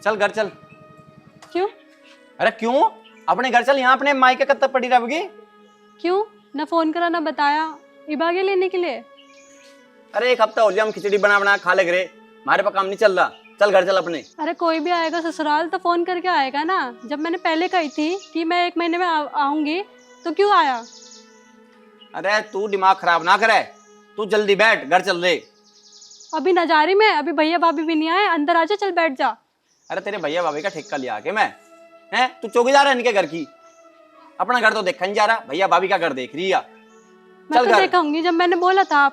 चल घर चल। क्यों? अरे क्यों? अपने घर चल, यहाँ अपने मायके कब तक पड़ी रहोगी? क्यों? ना फोन करा ना बताया, इबागे लेने के लिए। अरे एक हफ्ता हो गया हम खिचड़ी बना बना खा ले गए, हमारे पास काम नहीं चल रहा। चल घर चल अपने। अरे कोई भी आएगा ससुराल तो फोन करके आएगा ना। जब मैंने पहले कही थी कि मैं 1 महीने में आऊंगी तो क्यों आया? अरे तू दिमाग खराब ना करे, तू जल्दी बैठ, घर चल रहे। अभी न जा रही मैं, अभी भैया भाभी भी नहीं आए, अंदर आजा, चल बैठ जा। अरे तेरे भैया भाभी का ठेका लिया के मैं, हैं? तू चौकीदार है इनके घर की, अपना घर तो देखा नहीं जा रहा, भैया भाभी का घर देख रही है। मैं चल तो घर। देखूंगी, जब मैंने बोला था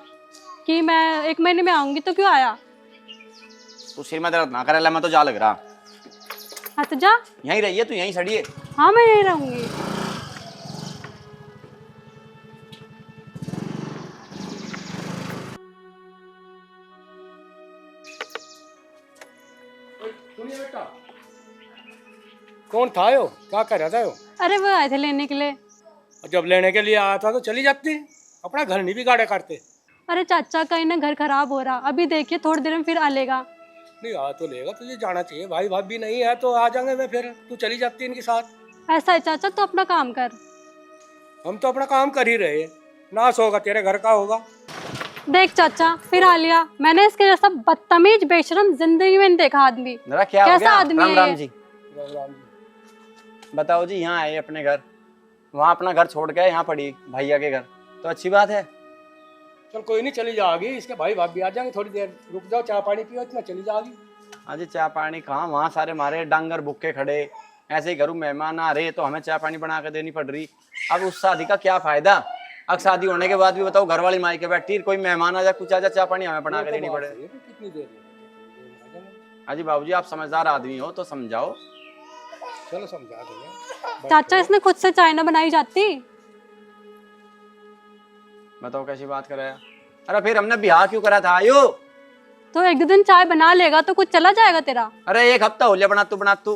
कि मैं 1 महीने में आऊंगी तो क्यों आया? तू सिर में दर्द ना करे, मैं तो जा लग रहा। हाँ तो जा। यहीं रहिए, तू यहीं सड़िए। हाँ मैं यहीं रहूंगी। कौन था यो? क्या कर रहा था यो? अरे वो आए थे लेने के लिए। जब लेने के लिए आया था तो चली जाती, अपना घर नहीं बिगाड़े करते। अरे चाचा का इन्हें घर खराब हो रहा, अभी देखिए थोड़ी देर में फिर आ लेगा। नहीं आ तो लेगा, तुझे जाना चाहिए। भाई भाभी नहीं है तो आ जाएंगे मैं, फिर तू चली जाती इनके साथ। ऐसा है चाचा, तो अपना काम कर। हम तो अपना काम कर ही रहे, नाश होगा तेरे घर का होगा। देख चाचा फिर आ लिया। मैंने इसके जैसा बदतमीज बेशरम जिंदगी में नहीं देखा आदमी। जरा क्या हो कैसा गया? आदमी राम है राम ये? जी। राम राम जी। बताओ जी, यहाँ आए अपने घर, वहाँ अपना घर छोड़ के यहाँ पड़ी भैया के घर, तो अच्छी बात है। चल कोई नहीं, चली जाओगी, इसके भाई भाभी आ जाएंगे, थोड़ी देर रुक जाओ, चाय पानी पियो, इतना चली जाओगी। आज चाय पानी कहाँ, वहाँ सारे मारे डांगर भुक्के खड़े, ऐसे ही घरों मेहमान आ रहे तो हमें चाय पानी बना के देनी पड़ रही। अब उस शादी का क्या फायदा? अब शादी होने के बाद भी बताओ, घर वाली माई के बैठी, कोई मेहमान आ जाए कुछ आ जाए, चाय पानी हमें बना के देनी पड़े। कितनी देर आ जाएंगे। हाजी बाबूजी, आप समझदार आदमी हो तो समझाओ। चलो समझा देंगे। चाचा इसने खुद से चाय ना बनाई जाती? बताओ कैसी बात करे। अरे फिर हमने ब्याह क्यों करा था आयो? तो 1 दिन चाय बना लेगा तो कुछ चला जाएगा तेरा? अरे एक हफ्ता हो लिया बना तू।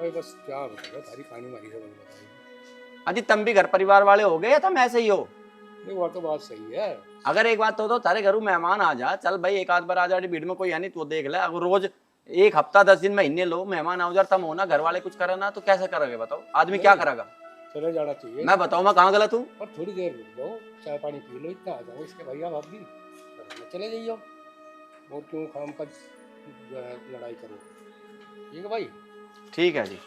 बस क्या बताओ, सारी कहानी मारी से बताई। अजी तुम भी घर परिवार वाले हो गए या तुम ऐसे ही हो? नहीं वो तो बात सही है। अगर एक बात तो तारे घरों मेहमान आ जा, चल भाई एक आध बार आ जा, भीड़ में कोई है नहीं तो देख ले। अगर रोज 1 हफ्ता 10 दिन महीने लो मेहमान आओ जा, तुम हो ना घर वाले कुछ करे ना तो कैसे करोगे? बताओ आदमी क्या करेगा? चले जाना चाहिए। मैं बताऊँ मैं कहाँ गलत हूँ? और थोड़ी देर रुक जाओ, चाय पानी पी लो, इतना आ जाओ, इसके भैया भाभी चले जाइयो। और क्यों खाम का लड़ाई करो? ठीक है भाई। ठीक है जी।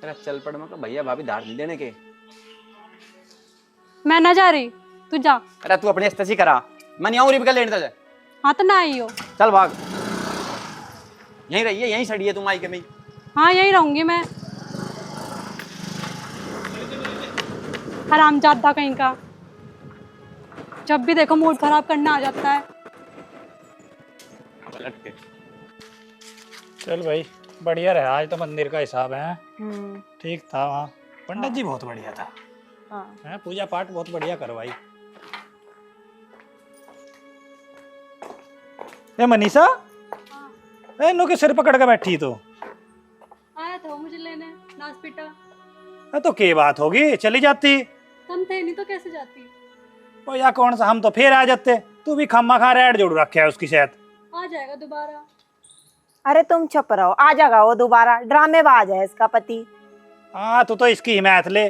अरे चल पड़, मैं भैया भाभी धार नहीं देने के। मैं ना जा रही, तू जा। अरे तू अपने स्थिति करा, मैं नहीं आऊँ रिबका लेने तुझे। हाँ तो ना आई हो। चल भाग, यहीं रहिए, यहीं सड़िए तुम आई के में। हाँ यहीं रहूंगी मैं। हरामजादा कहीं का, जब भी देखो मूड खराब करना आ जाता है। चल भाई बढ़िया रहा, आज तो मंदिर का हिसाब है। ठीक था वहाँ, पंडित जी बहुत बढ़िया था। है पूजा पाठ बहुत बढ़िया करवाई। ए मनीषा, ए नो के सिर पकड़ के बैठी तो आया था वो मुझे लेने, नाच पीटा। तो क्या बात होगी, चली जाती। तुम थे नहीं तो कैसे जाती? ओ या कौन सा, हम तो फिर आ जाते। तू भी खम्मा खा रेड जोड़ रखे है उसकी शायद। आ जाएगा दोबारा। अरे तुम चुप रहो, आ जाएगा वो दोबारा, ड्रामेबाज है इसका पति। हाँ तू तो इसकी हिमायत ले,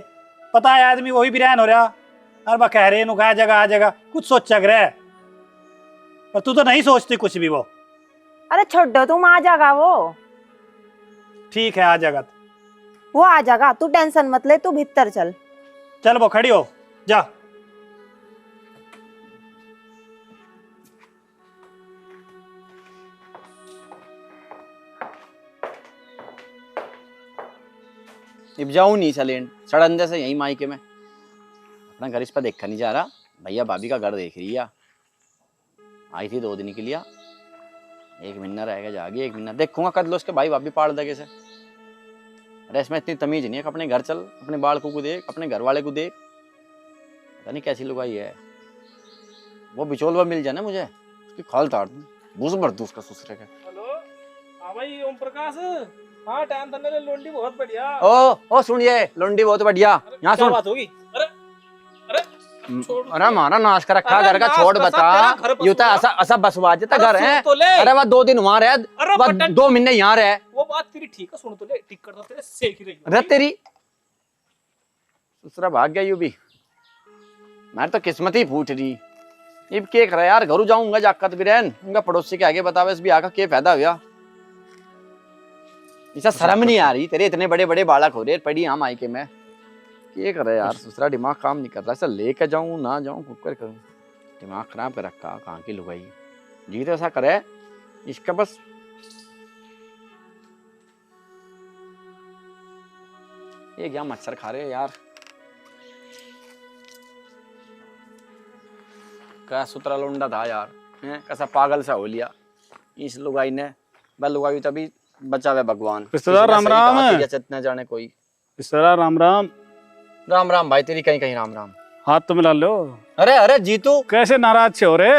पता है आदमी वही बिरैन हो रहा। अरे बा कह रहे नुका जगह आ जाएगा, कुछ सोच चक रहे, पर तू तो नहीं सोचती कुछ भी वो। अरे छोड़ दो, तुम आ जाएगा वो। ठीक है आ जाएगा, वो आ जाएगा, तू टेंशन मत ले, तू भीतर चल। चल वो खड़ी हो जा। इब जाऊँ नहीं सलेंड सड़न जैसे यहीं मायके में, अपना घर इस पर देखा नहीं जा रहा। भैया भाभी का घर देख रही है। आई थी 2 दिन के लिए, 1 महीना रहेगा जागी, 1 महीना देखूंगा कद लो उसके भाई भाभी पाड़ देगे से। अरे इसमें इतनी तमीज नहीं है कि अपने घर चल, अपने बालकों को देख, अपने घर वाले को देख। पता नहीं कैसी लुगाई है वो। बिचौलवा मिल जाए ना मुझे, उसकी खाल ताड़ दूं, भूस भर दूं उसका ससुरे का। हेलो हाँ भाई ओम प्रकाश, हाँ टाइम तन्ने लोंडी बहुत बढ़िया। ओ सुनिए, लोंडी बहुत बढ़िया। यहाँ सुन, बात होगी? अरे अरे छोड़ अरे हमारा नाश कर रखा अरे घर का, नाश छोड़ कसा बता। तेरा घर यूं तो बसवा। ऐसा ऐसा बसवा देता अरे घर सुन है। तो ले। अरे वह 2 दिन वहां रह, अरे वह बटन 2 महीने यहाँ रह। वो बात तेरी ठीक है, सुन तो ले, टिकट तो तेरे सेक ही रही है। अरे तेरी दूसरा भाग गया, यू भी मैं तो किस्मत ही फूट रही। अब के कर यार, घर जाऊंगा जाकत भी रहन उनका पड़ोसी के आगे बतावे इस भी आका के फायदा हुआ। इसा शर्म नहीं आ रही तेरे, इतने बड़े बड़े बालक हो रहे पड़ी हम आई के मैं के कर यार। दूसरा दिमाग काम नहीं कर रहा, ऐसा लेके जाऊं ना जाऊं कुकर करूं, दिमाग खराब कर रखा कहाँ की लुगाई जी। तो ऐसा करे इसका बस ये क्या मच्छर खा रहे यार। क्या सुतरा लोंडा था यार, हैं कैसा पागल सा हो लिया इस लुगाई ने। वह लुगाई तभी बचा हुआ भगवान। रिश्तेदार राम राम है। न जाने कोई। रिश्तेदार राम राम। राम राम भाई, तेरी कहीं कहीं राम राम। हाथ तो मिला लो। अरे अरे जीतू, कैसे नाराज छे हो रे?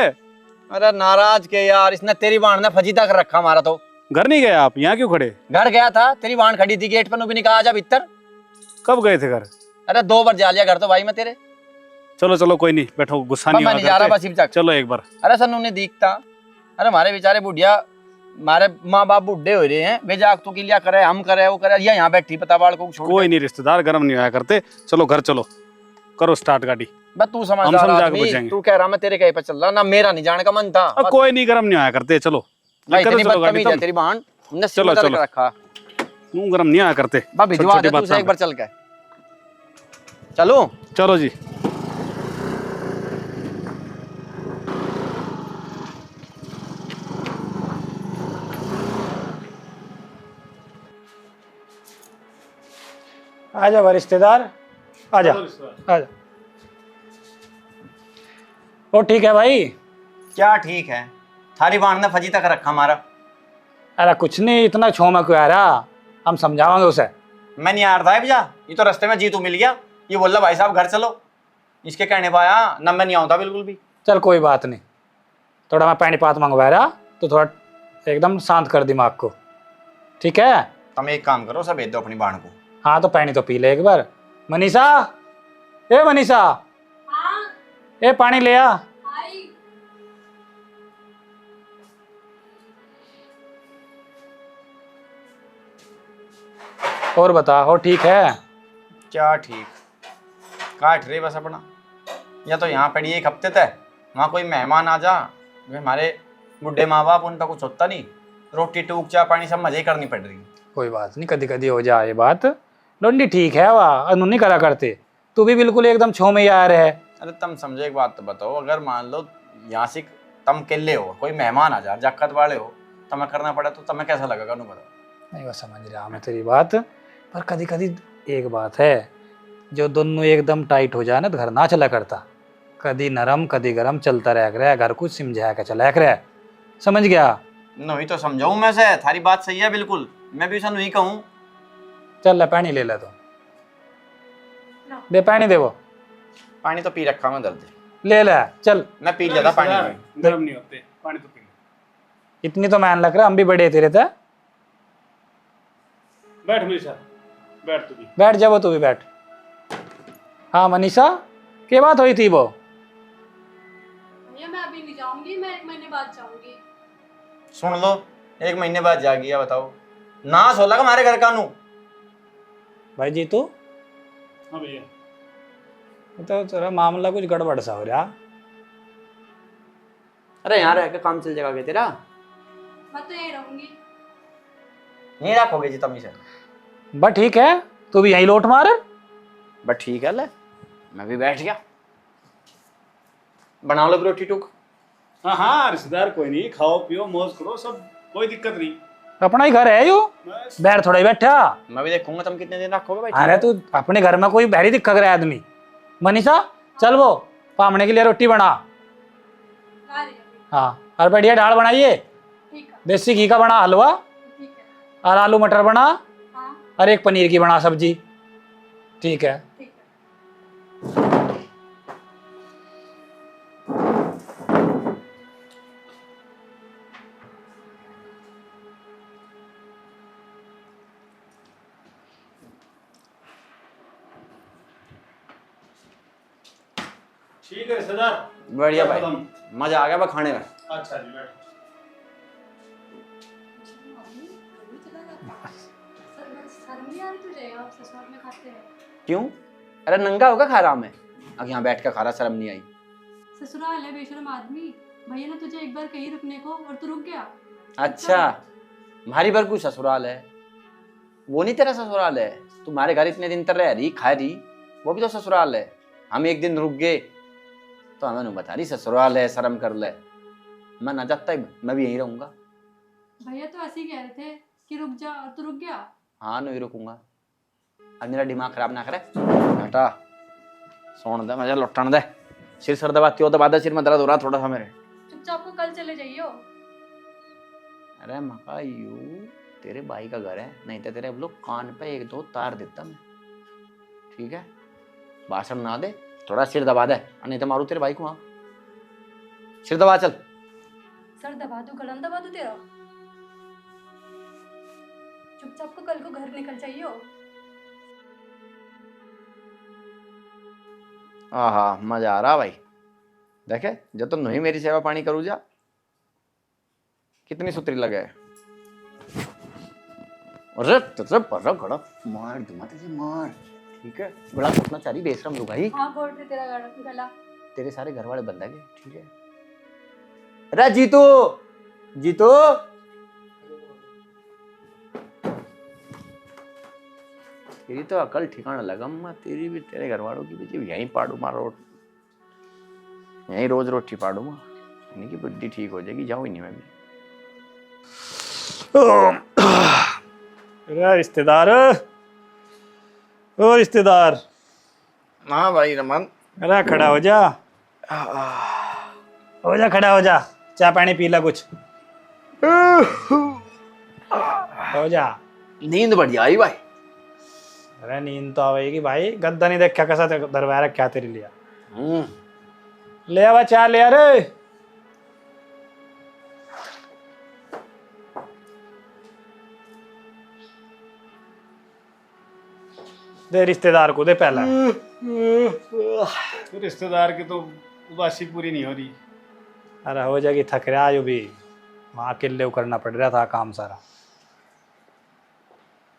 अरे नाराज के यार, इसने तेरी बाण ने फजीता कर रखा हमारा। तो घर नहीं गए आप, यहाँ क्यों खड़े? घर गया था, तेरी बाण खड़ी थी गेट पर, भी नहीं कहा आजा भीतर। कब गए थे घर? अरे 2 बार जा लिया घर तो भाई मैं तेरे। चलो चलो कोई नहीं, बैठो, गुस्सा नहीं मैं नहीं जा रहा बस होना। चलो एक बार। अरे सन्नू ने दिखता। अरे हमारे बेचारे बुढ़िया, हमारे माँ बाप बुढ़े हो रहे हैं, बेजाक तो किलिया करे, हम करे वो करे, यहाँ बैठी पता बाल को छोड़। कोई नहीं रिश्तेदार, गर्म नहीं आया करते। चलो घर चलो, करो स्टार्ट गाड़ी। बस तू हम समझदार समझा के आदमी, पूछेंगे। तू कह रहा मैं तेरे कहीं पे चल रहा ना, मेरा नहीं जाने का मन था। अब कोई नहीं, गर्म नहीं आया करते। चलो भाई करो, इतनी चलो गाड़ी बदतमीज है तुम। तेरी बाण, हमने चलो, सिर चलो। कर रखा। तू गर्म नहीं आया करते। बा भिजवा दे तू से एक बार चल के। चलो चलो जी। आ जाओ रिश्तेदार, आ जा आ जा। ओ ठीक है भाई। क्या ठीक है, थारी बाण ने फजीता कर रखा हमारा। अरे कुछ नहीं, इतना छोमा क्यों आ रहा, हम समझावांगे उसे। मैं नहीं आ रहा था भैया, ये तो रास्ते में जीतू मिल गया, ये बोल रहा भाई साहब घर चलो। इसके कहने पाया ना, मैं नहीं आता बिल्कुल भी। चल कोई बात नहीं, थोड़ा मैं पानी पात मंगवा रहा तो थोड़ा एकदम शांत कर दिमाग को, ठीक है? तुम एक काम करो, सब भेज दो अपनी बाण को। हाँ तो पानी तो पी ले एक बार। मनीषा, ए मनीषा, हाँ ए पानी ले आ। आई। और बता, हो ठीक है? क्या ठीक, काट रहे बस अपना। या तो यहाँ पड़ी 1 हफ्ते तक, वहाँ कोई मेहमान आ जा, वे हमारे बुढ़े माँ बाप, उनका कुछ होता नहीं, रोटी टूक चाय पानी सब मजे ही करनी पड़ रही। कोई बात नहीं, कदी कदी हो जाए ये बात। लोंडी ठीक है, वाह अनु नहीं करा करते। तू भी बिल्कुल एकदम छो में यार है। अरे तुम समझो, एक बात तो बताओ, अगर मान लो यहाँ से तुम अकेले हो, कोई मेहमान आ जा, जाकत वाले हो, तुम्हें करना पड़ा तो तुम्हें कैसा लगेगा? नु बताओ। नहीं वो समझ रहा मैं तेरी बात, पर कदी कदी एक बात है, जो दोनों एकदम टाइट हो जाए ना तो घर ना चला करता। कदी नरम कदी गरम चलता रह गया, घर कुछ समझा के चला रहा, समझ गया? नहीं तो समझाऊं मैं से, थारी बात सही है बिल्कुल, मैं भी उसे नहीं कहूँ। चल ले पानी ले ले, तो दे पानी दे, वो पानी तो पी रखा मैं, दर्द ले ले चल। मैं पी लिया था पानी। गर्म नहीं होते, पानी तो पी लो। इतनी तो मान लग रहा, हम भी बड़े तेरे थे। बैठ मनीषा, बैठ तू भी। बैठ जा, वो तू भी बैठ। हाँ मनीषा, क्या बात हुई थी वो? भैया मैं अभी नहीं जाऊंगी, मैं 1 महीने बाद जाऊंगी। सुन लो, 1 महीने बाद जा गया, बताओ नाश हो लगा हमारे घर का नू। भाई जी तू हाँ भैया। तो तेरा मामला कुछ गड़बड़ सा हो रहा। अरे यहाँ रह के काम चल जाएगा क्या तेरा? मैं तो यहीं रहूंगी। नहीं रखोगे जी तमी से? बस ठीक है, तू भी यहीं लौट मार। बस ठीक है, ले मैं भी बैठ गया। बना लो रोटी टूक। हाँ हाँ रिश्तेदार, कोई नहीं, खाओ पियो मौज करो, सब कोई दिक्कत नहीं। अपना ही घर है यू, बस बैठ थोड़ा ही बैठा। मैं भी देखूंगा तुम कितने दिन रखोगे भाई। अरे तू अपने घर में कोई बहरी दिक्कत रहा आदमी। मनीषा चल वो पामने के लिए रोटी बना। ला रही अभी। हाँ और बढ़िया दाल बनाइए, ठीक है देसी घी का बना हलवा, ठीक है। और आलू मटर बना, हाँ और एक पनीर की बना सब्जी, ठीक है? ठीक है। ठीक है रिश्तेदार। बढ़िया भाई, खत्म। मजा आ गया बा खाने में। अच्छा जी बैठ। शर्म नहीं आ रही तुझे? आप ससुराल में खाते हैं। क्यों? अरे नंगा होगा खा रहा मैं, अब यहाँ बैठ कर खा रहा, शर्म नहीं आई? ससुराल है बेशर्म आदमी। भैया ने तुझे एक बार कही रुकने को और तू रुक गया। अच्छा, हमारी बार कोई ससुराल है? वो नहीं तेरा ससुराल है? तुम्हारे घर इतने दिन तक रह रही खा रही, वो भी तो ससुराल है। हम एक दिन रुक गए तो हमें नहीं बता रही ससुराल है, शर्म कर ले। मैं ना जाता, मैं भी यहीं रहूंगा। भैया तो ऐसे ही कह रहे थे कि रुक जा और तू रुक गया। हाँ नहीं रुकूंगा, अब मेरा दिमाग खराब ना करे। हटा, सोन दे, मुझे लुटन दे। सिर सर दबाती हो दबा दे, सिर में दर्द हो रहा थोड़ा सा मेरे। चुपचाप को कल चले जाइयो। अरे मका यू तेरे भाई का घर है, नहीं तो तेरे अब लोग कान पे एक दो तार देता मैं, ठीक है? भाषण ना दे, थोड़ा सिर दबा दे, नहीं तो मारू तेरे भाई को। वहां सिर दबा, चल। सर दबा दूं, गलन दबा दूं तेरा? चुपचाप को कल को घर निकल जाइयो। आहा मजा आ रहा भाई, देखे जब तुम नहीं मेरी सेवा पानी करू जा, कितनी सुतरी लगे। अरे तेरे पर गड़ा मार दूंगा तुझे, मार, ठीक है? बड़ा घुटना चारी बेशरम लू भाई। हाँ घोट दे तेरा गला। तेरे सारे घर वाले बंदा के, ठीक है? अरे जीतू, जीतू, तेरी तो अकल ठिकाना लगा, मैं तेरी भी तेरे घर वालों की भी यहीं पाड़ू मार, यहीं रोज रोटी पाड़ू मार, इनकी बुद्धि ठीक हो जाएगी। जाऊँ ही नहीं मैं भी। अरे रिश्तेदार, ओ रिश्तेदार। हाँ भाई रमन। अरे खड़ा हो जा, हो जा, खड़ा हो जा, चाय पानी पी ला कुछ, हो जा। नींद बढ़िया आई भाई। अरे नींद तो आवेगी भाई, गद्दा नहीं देख क्या कैसा दरबार है क्या तेरे लिए। ले आवा चाय, ले आ रे। दे रिश्तेदार को दे पहला। तो रिश्तेदार की तो उदासी पूरी नहीं हो रही। अरे हो जाएगी, थक रहा है भी, वहाँ अकेले करना पड़ रहा था काम सारा।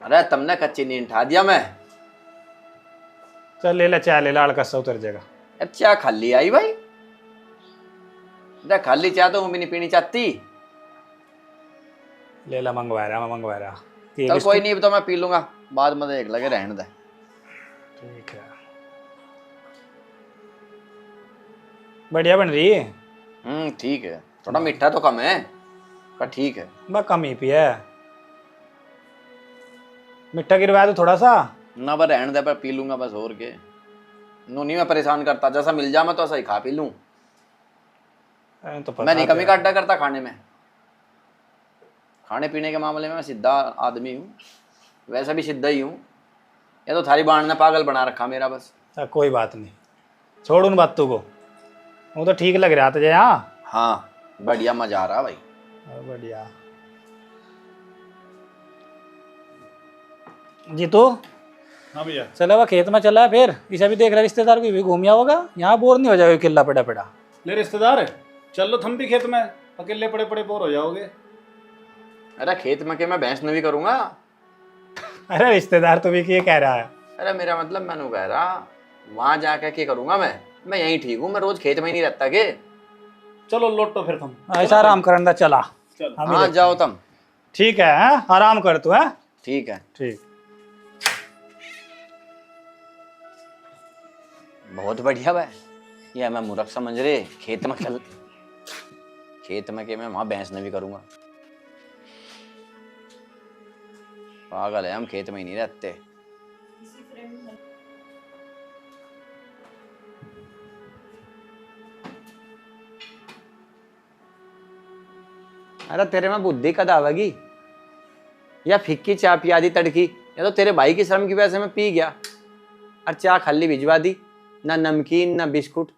अरे तुमने कच्ची नींद उठा दिया मैं। चल ले ले चाय, ले ला, अड़कसा उतर जाएगा। चाय खाली आई भाई, खाली चाय तो मैं भी नहीं पीनी चाहती। ले ला, मंगवा रहा, मैं मंगवा रहा। चल कोई नहीं, तो मैं पी लूंगा बाद में, देख लगे रहने दे। ठीक है, बढ़िया बन रही है। ठीक है, थोड़ा मीठा तो कम है पर ठीक है। बस कम ही पिया, मीठा गिरवाया तो थोड़ा सा ना, पर रहने दे, पर पी लूंगा बस, और के नूनी में परेशान करता, जैसा मिल जा मैं तो ऐसा ही खा पी लूं। तो पता मैं नहीं कमी है। काटा करता खाने में, खाने पीने के मामले में मैं सीधा आदमी हूँ, वैसा भी सीधा ही हूँ। या तो थारी बाण ने पागल बना रखा मेरा बस। कोई बात नहीं, छोड़ उन बातों को, वो तो ठीक लग रहा था यहाँ। हाँ बढ़िया, मजा आ रहा भाई। बढ़िया। जीतू हाँ भैया। चला हुआ खेत में चला है, फिर इसे भी देख रहा रिश्तेदार को भी घूम होगा, यहाँ बोर नहीं हो जाएगा किला पड़ा पड़ा। ले रिश्तेदार चलो तुम भी खेत में, अकेले पड़े पड़े बोर हो जाओगे। अरे खेत में के मैं भैंस नहीं भी करूंगा। अरे रिश्तेदार तो भी क्या कह रहा है। अरे मेरा मतलब मैं नहीं कह रहा वहां जाकर क्या करूंगा मैं यहीं ठीक हूँ, मैं रोज खेत में ही नहीं रहता के। चलो लौटो फिर तुम। ऐसा आराम करना चला। चलो। हम ही हाँ देखते जाओ हैं। तुम। ठीक है, हाँ? आराम कर तू है। ठीक है। ठीक। बहुत बढ़िया भाई, ये मैं मूर्ख समझ रहे खेत में चल, खेत में के मैं वहां भैंस नहीं भी करूंगा। पागल है, हम खेत में ही नहीं रहते। अरे तेरे में बुद्धि कद आवेगी, या फिक्की चाय पिया दी तड़की, या तो तेरे भाई की शर्म की वजह से मैं पी गया और चाय खाली भिजवा दी, ना नमकीन ना बिस्कुट।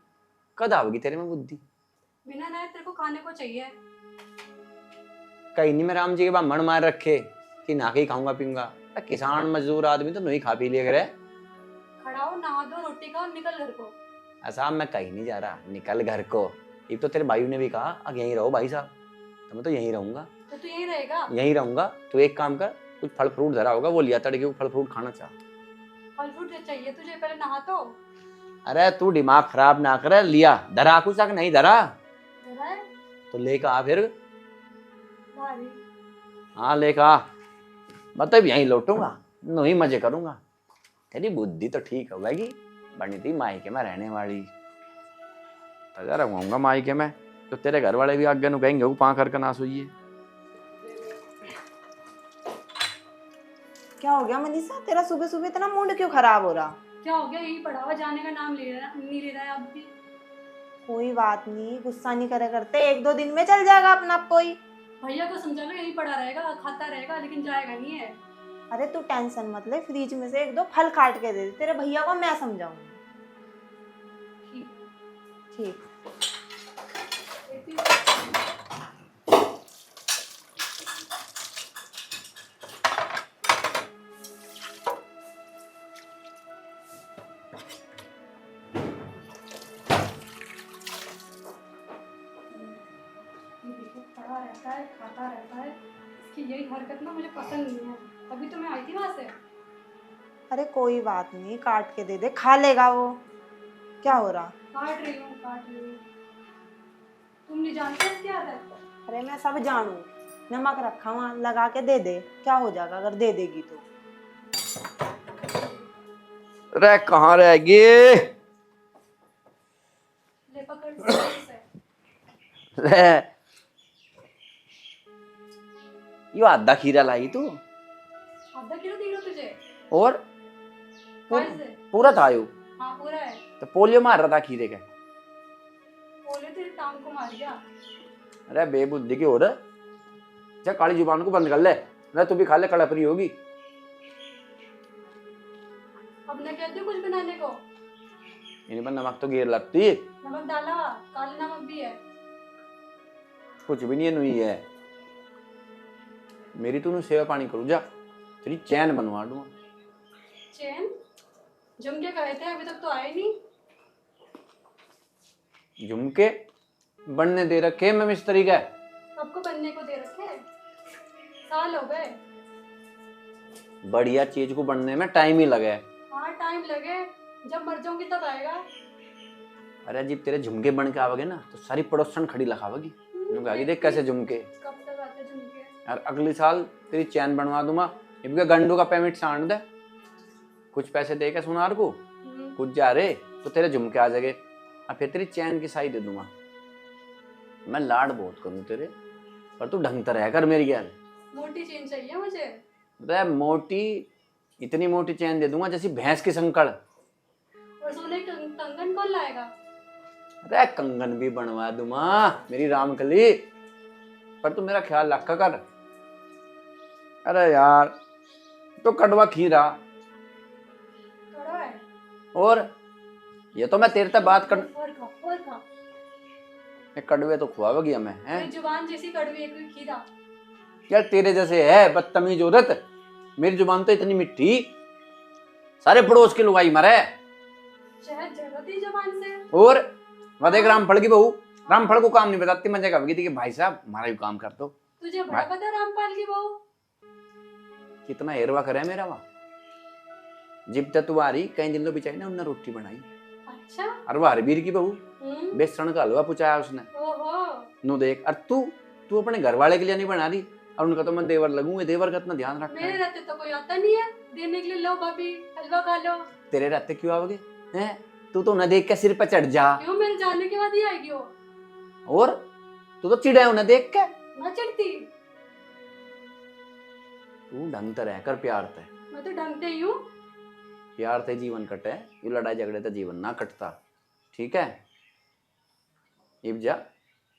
कद आवेगी तेरे में बुद्धि? बिना नए तेरे को खाने को चाहिए। कहीं नहीं मैं राम जी के ब्राह्मण मार रखे कि ना ही खाऊंगा पीऊंगा। किसान मजदूर आदमी तो नहीं खा पी लिया करे। खड़ा हो, नहा दो, रोटी खाओ, निकल घर को। ऐसा मैं कहीं नहीं जा रहा, निकल घर को। एक तो तेरे भाई ने भी कहा अब यहीं रहो भाई साहब, तो मैं तो यहीं रहूंगा। तो तू यहीं रहेगा? यहीं रहूंगा। तो एक काम कर, कुछ फल फ्रूट धरा होगा वो लिया, तड़के को फल फ्रूट खाना चाह। फल फ्रूट चाहिए तुझे? पहले नहा तो। अरे तू दिमाग खराब ना करे, लिया धरा कुछ तक नहीं धरा जरा है तो लेकर आ फिर। भारी। हाँ लेकर आ, मतलब यहीं लौटूंगा, नहीं मजे करूंगा। तेरी बुद्धि तो ठीक हो गई, बनी थी मायके में रहने वाली। तजा रहूंगा मायके में, तो तेरे घर वाले भी आगे नु कहेंगे वो पाँ कर ना सोइए। क्या हो गया मनीषा, तेरा सुबह सुबह इतना मूड क्यों खराब हो रहा? क्या हो गया? यही पड़ा हुआ, जाने का नाम नहीं ले रहा है अब भी। कोई बात नहीं, गुस्सा नहीं करे करते, 1-2 दिन में चल जाएगा अपना आप कोई। भैया को समझा लो, यही पड़ा रहेगा, खाता रहेगा, लेकिन जाएगा नहीं है। अरे तू टेंशन मत ले, फ्रिज में से 1-2 फल काट के दे दे, तेरे भैया को मैं समझाऊंगी। ठीक। ठीक। ये देखो, पड़ा रहता है, खाता रहता है। इसकी यही हरकत ना मुझे पसंद नहीं है। अभी तो मैं आई थी वहां से। अरे कोई बात नहीं, काट के दे दे, खा लेगा वो। क्या हो रहा? काट रही हूँ। तुम नहीं जानते इसकी आदत? अरे मैं सब जानू, नमक रखा हुआ, लगा के दे दे, क्या हो जाएगा अगर दे देगी तो। अरे कहाँ रहेगी? ले पकड़ इसे। ले यो आधा खीरा लाई तू, आधा किलो दे रहा तुझे? और कैसे? पूरा था यू? हाँ पूरा है। तो पोलियो मार रहा था खीरे के। बोले तेरी टांग को मार गया। अरे बेबुद्धि की हो रहा, जा काली जुबान को बंद कर ले, ना तू भी खा ले, कड़परी होगी। अब मैं कहती हूँ कुछ बनाने को। इन पर नमक तो गिर लगती, नमक डाला हुआ, काले नमक भी है। कुछ भी नहीं है, नुई है मेरी। तू सेवा पानी करू जा, तेरी चैन बनवा दूंगा। चैन? झुमके गए थे, अभी तक तो आए नहीं। झुमके बनने दे रखे मैं मिस्त्री का। आपको बनने को दे रखे, साल हो गए। बढ़िया चीज को बनने में टाइम ही लगे। हाँ टाइम लगे, जब मर जाऊंगी तब आएगा। अरे जब तेरे झुमके बन के आवेगे ना तो सारी पड़ोसन खड़ी लखावेगी, कहेगी देख कैसे झुमके। कब तक आते झुमके? यार अगले साल तेरी चैन बनवा दूंगा। इनके गंडू का पेमेंट सांड दे, कुछ पैसे दे के सुनार को, कुछ जा रे तो तेरे झुमके आ जाएंगे, और फिर तेरी चैन की साई दे दूंगा। मैं लाड बहुत करूं तेरे, पर तू ढंग से रह कर मेरी गैल। मोटी चेन चाहिए मुझे। अरे मोटी, इतनी मोटी चैन दे दूंगा जैसी भैंस की संकड़। और सोने की कंगन कौन लाएगा? अरे कंगन भी बनवा दूंगा मेरी रामकली, पर तू मेरा ख्याल रखा कर। अरे यार तो कड़वा खीरा, कड़वा है? और ये तो मैं तेरे से बात कर, और खा। कड़वे तो खुआवेगी हमें हैं? मेरी जुबान जैसी कड़वी है कोई खीरा। यार तेरे जैसे है बदतमीज औरत, मेरी जुबान तो इतनी मिठी, सारे पड़ोस के लुगाई मरे। शहद जरूरत ही जुबान से। और वह एक रामफल की बहू, रामफल को काम नहीं बताती, मजे कहेगी थी कि भाई साहब हमारा भी काम कर दो। तुझे बड़ा पता रामपाल की बहू? कितना हेरवा करे मेरा वहां। जिब तक तू आ रही कई दिन तो बिचाई ना, उन्होंने रोटी बनाई। अच्छा। और वो हरबीर की बहू बेसन का हलवा पुचाया उसने। ओहो। नु देख, और तू अपने घर वाले के लिए नहीं बना रही, और उनका तो मैं देवर लगूंगा, देवर का इतना ध्यान रखता मेरे है। रहते तो कोई आता नहीं है देने के लिए, लो भाभी हलवा खा लो। तेरे रहते क्यों आओगे हैं? तू तो न देख के सिर पे चढ़ जा, क्यों? मेरे जाने के बाद ही आएगी वो। और तू तो चिड़े न देख के। ना चढ़ती। तू ढंग से रहकर प्यार से, मैं तो ढंगते ही हूँ। प्यार से जीवन कटे, ये लड़ाई झगड़े से जीवन ना कटता, ठीक है? इब जा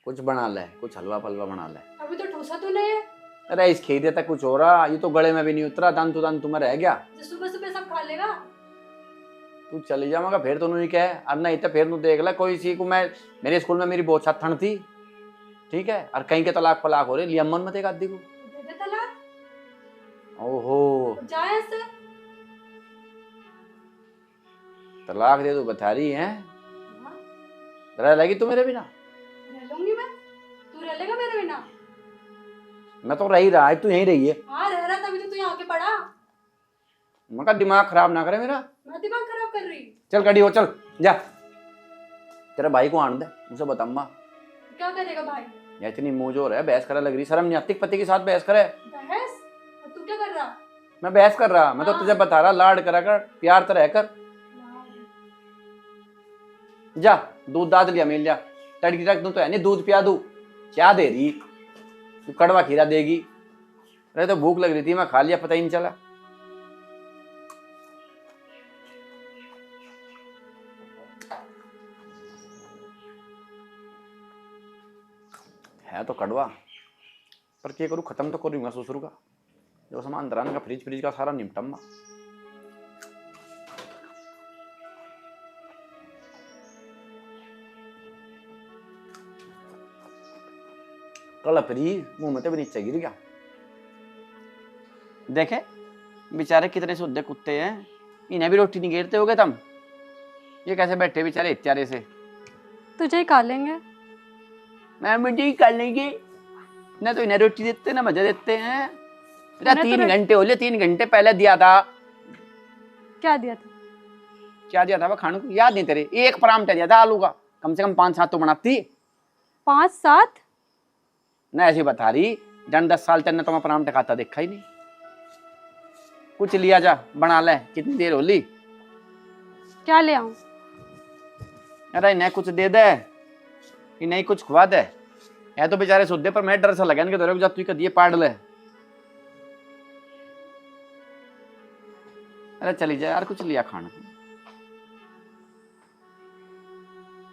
कुछ बना ले, कुछ हलवा पलवा बना ले। अभी तो ठूसा तो नहीं है। अरे इस खीरे तक कुछ हो रहा, ये तो गले में भी नहीं उतरा, दान तुम्हें रह गया। जो सुबह सुबह सब खा लेगा। तू चली जाऊंगा फिर तो नहीं कहे, और नहीं तो फिर तू देख ले कोई सी को। मैं मेरे स्कूल में मेरी बहुत छत ठंड थी, ठीक है, और कहीं के तलाक पलाक हो रहे, लिया मन मत एक आदि को। दे दे तलाक। ओहो जाए ऐसे। तलाक दे तो बता रही है। रह लेगी तू मेरे बिना? रह लूंगी मैं, तू रह लेगा मेरे बिना? मैं तो रह ही रहा है, तू यहीं रही है। हाँ रह रहा, तभी तो तू यहाँ आके पड़ा। मैं कहा दिमाग खराब ना करे मेरा। मैं दिमाग खराब कर रही? चल खड़ी हो, चल जा। तेरे भाई को आने दे, मुझे बता अम्मा। क्या करेगा भाई? या इतनी मुंहजोर है, बहस करे लग रही, शर्म नहीं आती पति के साथ बहस करे? बहस? और तू क्या कर रहा? मैं बहस कर रहा, मैं तो हाँ। तुझे बता रहा, लाड करा कर, प्यार तो रह कर। जा दूध दाद लिया, मिल जा, तड़की रख दूं तो है नहीं, दूध पिया दूं? क्या दे रही तू? कड़वा खीरा देगी? अरे तो भूख लग रही थी, मैं खा लिया, पता ही नहीं चला। है तो कड़वा, पर क्या करूं, खत्म तो करूंगा ससुर का। जो सामान दरान का फ्रिज का सारा निपटम्मा। कल फ्री मुंह में तो भी नीचे गिर गया। देखे बेचारे कितने शुद्ध कुत्ते हैं, इन्हें भी रोटी नहीं घेरते होगे तुम? ये कैसे बैठे बेचारे इत्यारे से? तुझे ही खा लेंगे। मैं मुझे ही कर लेंगे ना, तो इन्हें रोटी देते ना मजा देते हैं। मेरा मैंने तो 3 घंटे हो गए, 3 घंटे पहले दिया था। क्या दिया था? क्या दिया था वो खाने को, याद नहीं तेरे? एक परांठा दिया था आलू का, कम से कम 5-7 तो बनाती। 5-7? ना ऐसी बता रही, जन 10 साल तक तो मैं परांठा खाता देखा ही नहीं। कुछ लिया जा, बना ले, कितनी देर हो ली? क्या ले आऊं? अरे इन्हें कुछ दे दे, इन्हें कुछ खुआ दे। है तो बेचारे सुधे, पर मैं डर सा लगा इनके दौरे जब तू कदिए पाड़ ले। अरे चली जा यार, कुछ लिया खाना।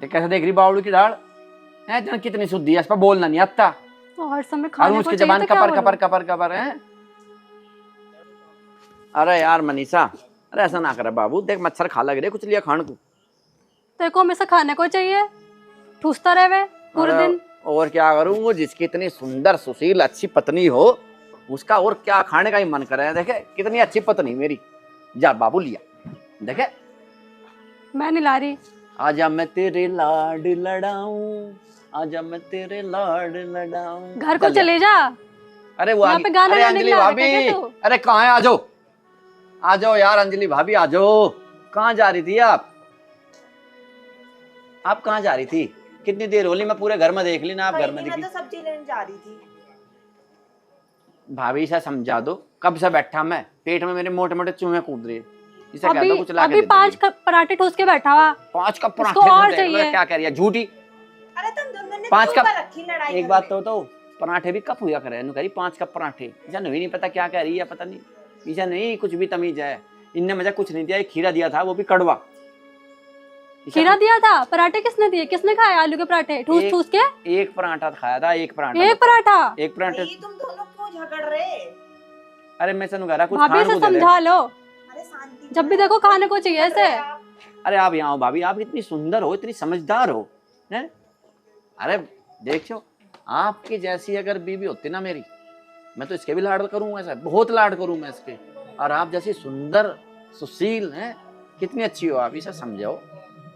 ये कैसे देख रही बावड़ू की दाल है, जन कितनी शुद्धि है, इस पर बोलना नहीं आता। तो हर समय और खाने को उसकी चाहिए जबान तो क्या कपर बोलूं? कपर कपर कपर है। अरे यार मनीषा, अरे ऐसा ना करे बाबू, देख मच्छर खा लग रहे, कुछ लिया खाने को। तेरे को हमेशा खाने को चाहिए, ठूसता रहे वे पूरे अरे दिन। और क्या करूं, वो जिसकी इतनी सुंदर सुशील अच्छी पत्नी हो, उसका और क्या खाने का ही मन करे। देखे कितनी अच्छी पत्नी मेरी। जा बाबू लिया, देखे। मैं नहीं ला रही। आजा मैं तेरे लाड लड़ाऊं, आजा मैं तेरे लाड लड़ाऊं। घर को चल जा। चले जा। अरे वो यहाँ पे गाना अरे गाने अंजलि के लिए आ भाभी, रखा है क्या तू? अरे कहाँ है, आ जाओ आ जाओ यार, अंजलि भाभी आ जाओ। कहाँ जा रही थी आप कहाँ जा रही थी? कितनी देर हो ली, मैं पूरे घर में देख ली ना, आप घर में मैं दिखी। तो सब्जी लेने जा रही थी। भाभी से समझा दो, कब से बैठा मैं, पेट में मेरे मोटे मोटे चूहे कूद रहे। इसे कहता अभी कुछ ला के अभी दे 5 देगी। पराठे ठूस के बैठा हुआ। 5 कप उसको पराठे और देख लो, चाहिए। क्या कह रही है झूठी। अरे तुम दोनों ने 5 क्यों कप कर रखी लड़ाई? एक बात तो पराठे भी कप हुआ करे, कह रही 5 कप पराठे। इसे नहीं पता क्या कह रही है, पता नहीं इसे नहीं कुछ भी तमीज है। इनने मुझे कुछ नहीं दिया, एक खीरा दिया था, वो भी कड़वा। खीरा दिया था? पराठे किसने दिए? किसने खाए आलू के पराठे ठूस ठूस के? एक पराठा खाया था, एक पराठा। एक पराठा? एक पराठे। तुम दोनों क्यों झगड़ रहे? अरे मैं सनु कह रहा कुछ भाभी खाने से को दे दे। समझा लो, अरे शांति, जब भी देखो खाने को चाहिए ऐसे। अरे आप यहाँ आओ भाभी, आप इतनी सुंदर हो, इतनी समझदार हो, हैं? अरे देखो, आपकी जैसी अगर बीवी होती ना मेरी, मैं तो इसके भी लाड करूंगा, ऐसा बहुत लाड करूं मैं इसके। और आप जैसी सुंदर सुशील हैं, कितनी अच्छी हो आप, इसे समझाओ,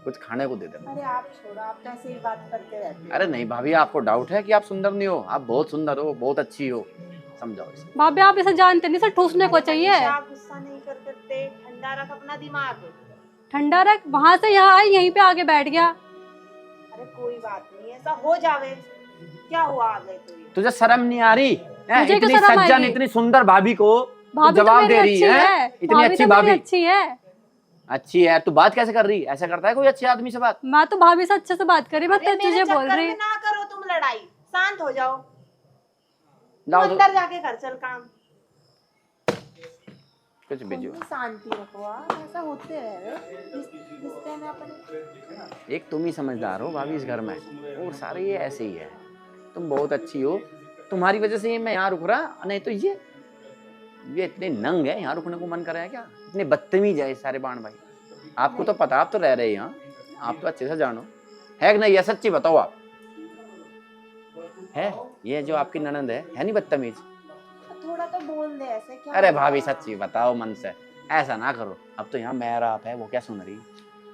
कुछ खाने को दे देना। अरे आप छोड़ो, आप तो ऐसे ही बात करते रहते हो। अरे नहीं भाभी, आपको डाउट है कि आप सुंदर नहीं हो? आप बहुत सुंदर हो, बहुत अच्छी हो, समझाओ इसे। भाभी आप इसे जानते नहीं, इसे ठूसने को चाहिए। आप गुस्सा नहीं कर सकते, ठंडा रख अपना दिमाग। ठंडा रख, वहां से यहाँ आई, यहीं पे आके बैठ गया। अरे कोई बात नहीं, ऐसा हो जावे, क्या हुआ आ गए तो ये? तुझे शर्म नहीं आ रही है? मुझे क्यों इतनी शर्म सज्जन, आएगी? इतनी सुंदर भाभी को भाभी तो जवाब मेरी दे रही अच्छी है? इतनी भाभी अच्छी तो मेरी भाभी अच्छी है। अच्छी है, तू बात कैसे कर रही? ऐसा करता है कोई अच्छे आदमी से बात? मैं तो भाभी से अच्छे से बात करी, मैं अरे तो मेरे तुझे बोल चक्कर रही। में ना करो तुम लड़ाई, शांत हो जाओ। जाओ तू तो अंदर जाके कर चल काम। कुछ भेजो। तुम भी शांति रखो, ऐसा होते रहे रिश्ते में अपने। एक तुम ही समझदार हो भाभी इस घर में, और सारे ये ऐसे ही है। तुम बहुत अच्छी हो, तुम्हारी वजह से मैं यहाँ रुक रहा, नहीं तो ये इतने नंग है, यहाँ रुकने को मन कर रहा है क्या? इतने बदतमीज है सारे बाण भाई। आपको तो पता, आप तो रह रहे हैं यहाँ, आप तो अच्छे से जानो है कि नहीं? ये सच्ची बताओ आप, है ये जो आपकी ननंद है नहीं बदतमीज? थोड़ा तो बोल दे ऐसे, क्या अरे हुआ? भाभी सच्ची बताओ मन से, ऐसा ना करो। अब तो यहाँ मेरा आप है, वो क्या सुन रही?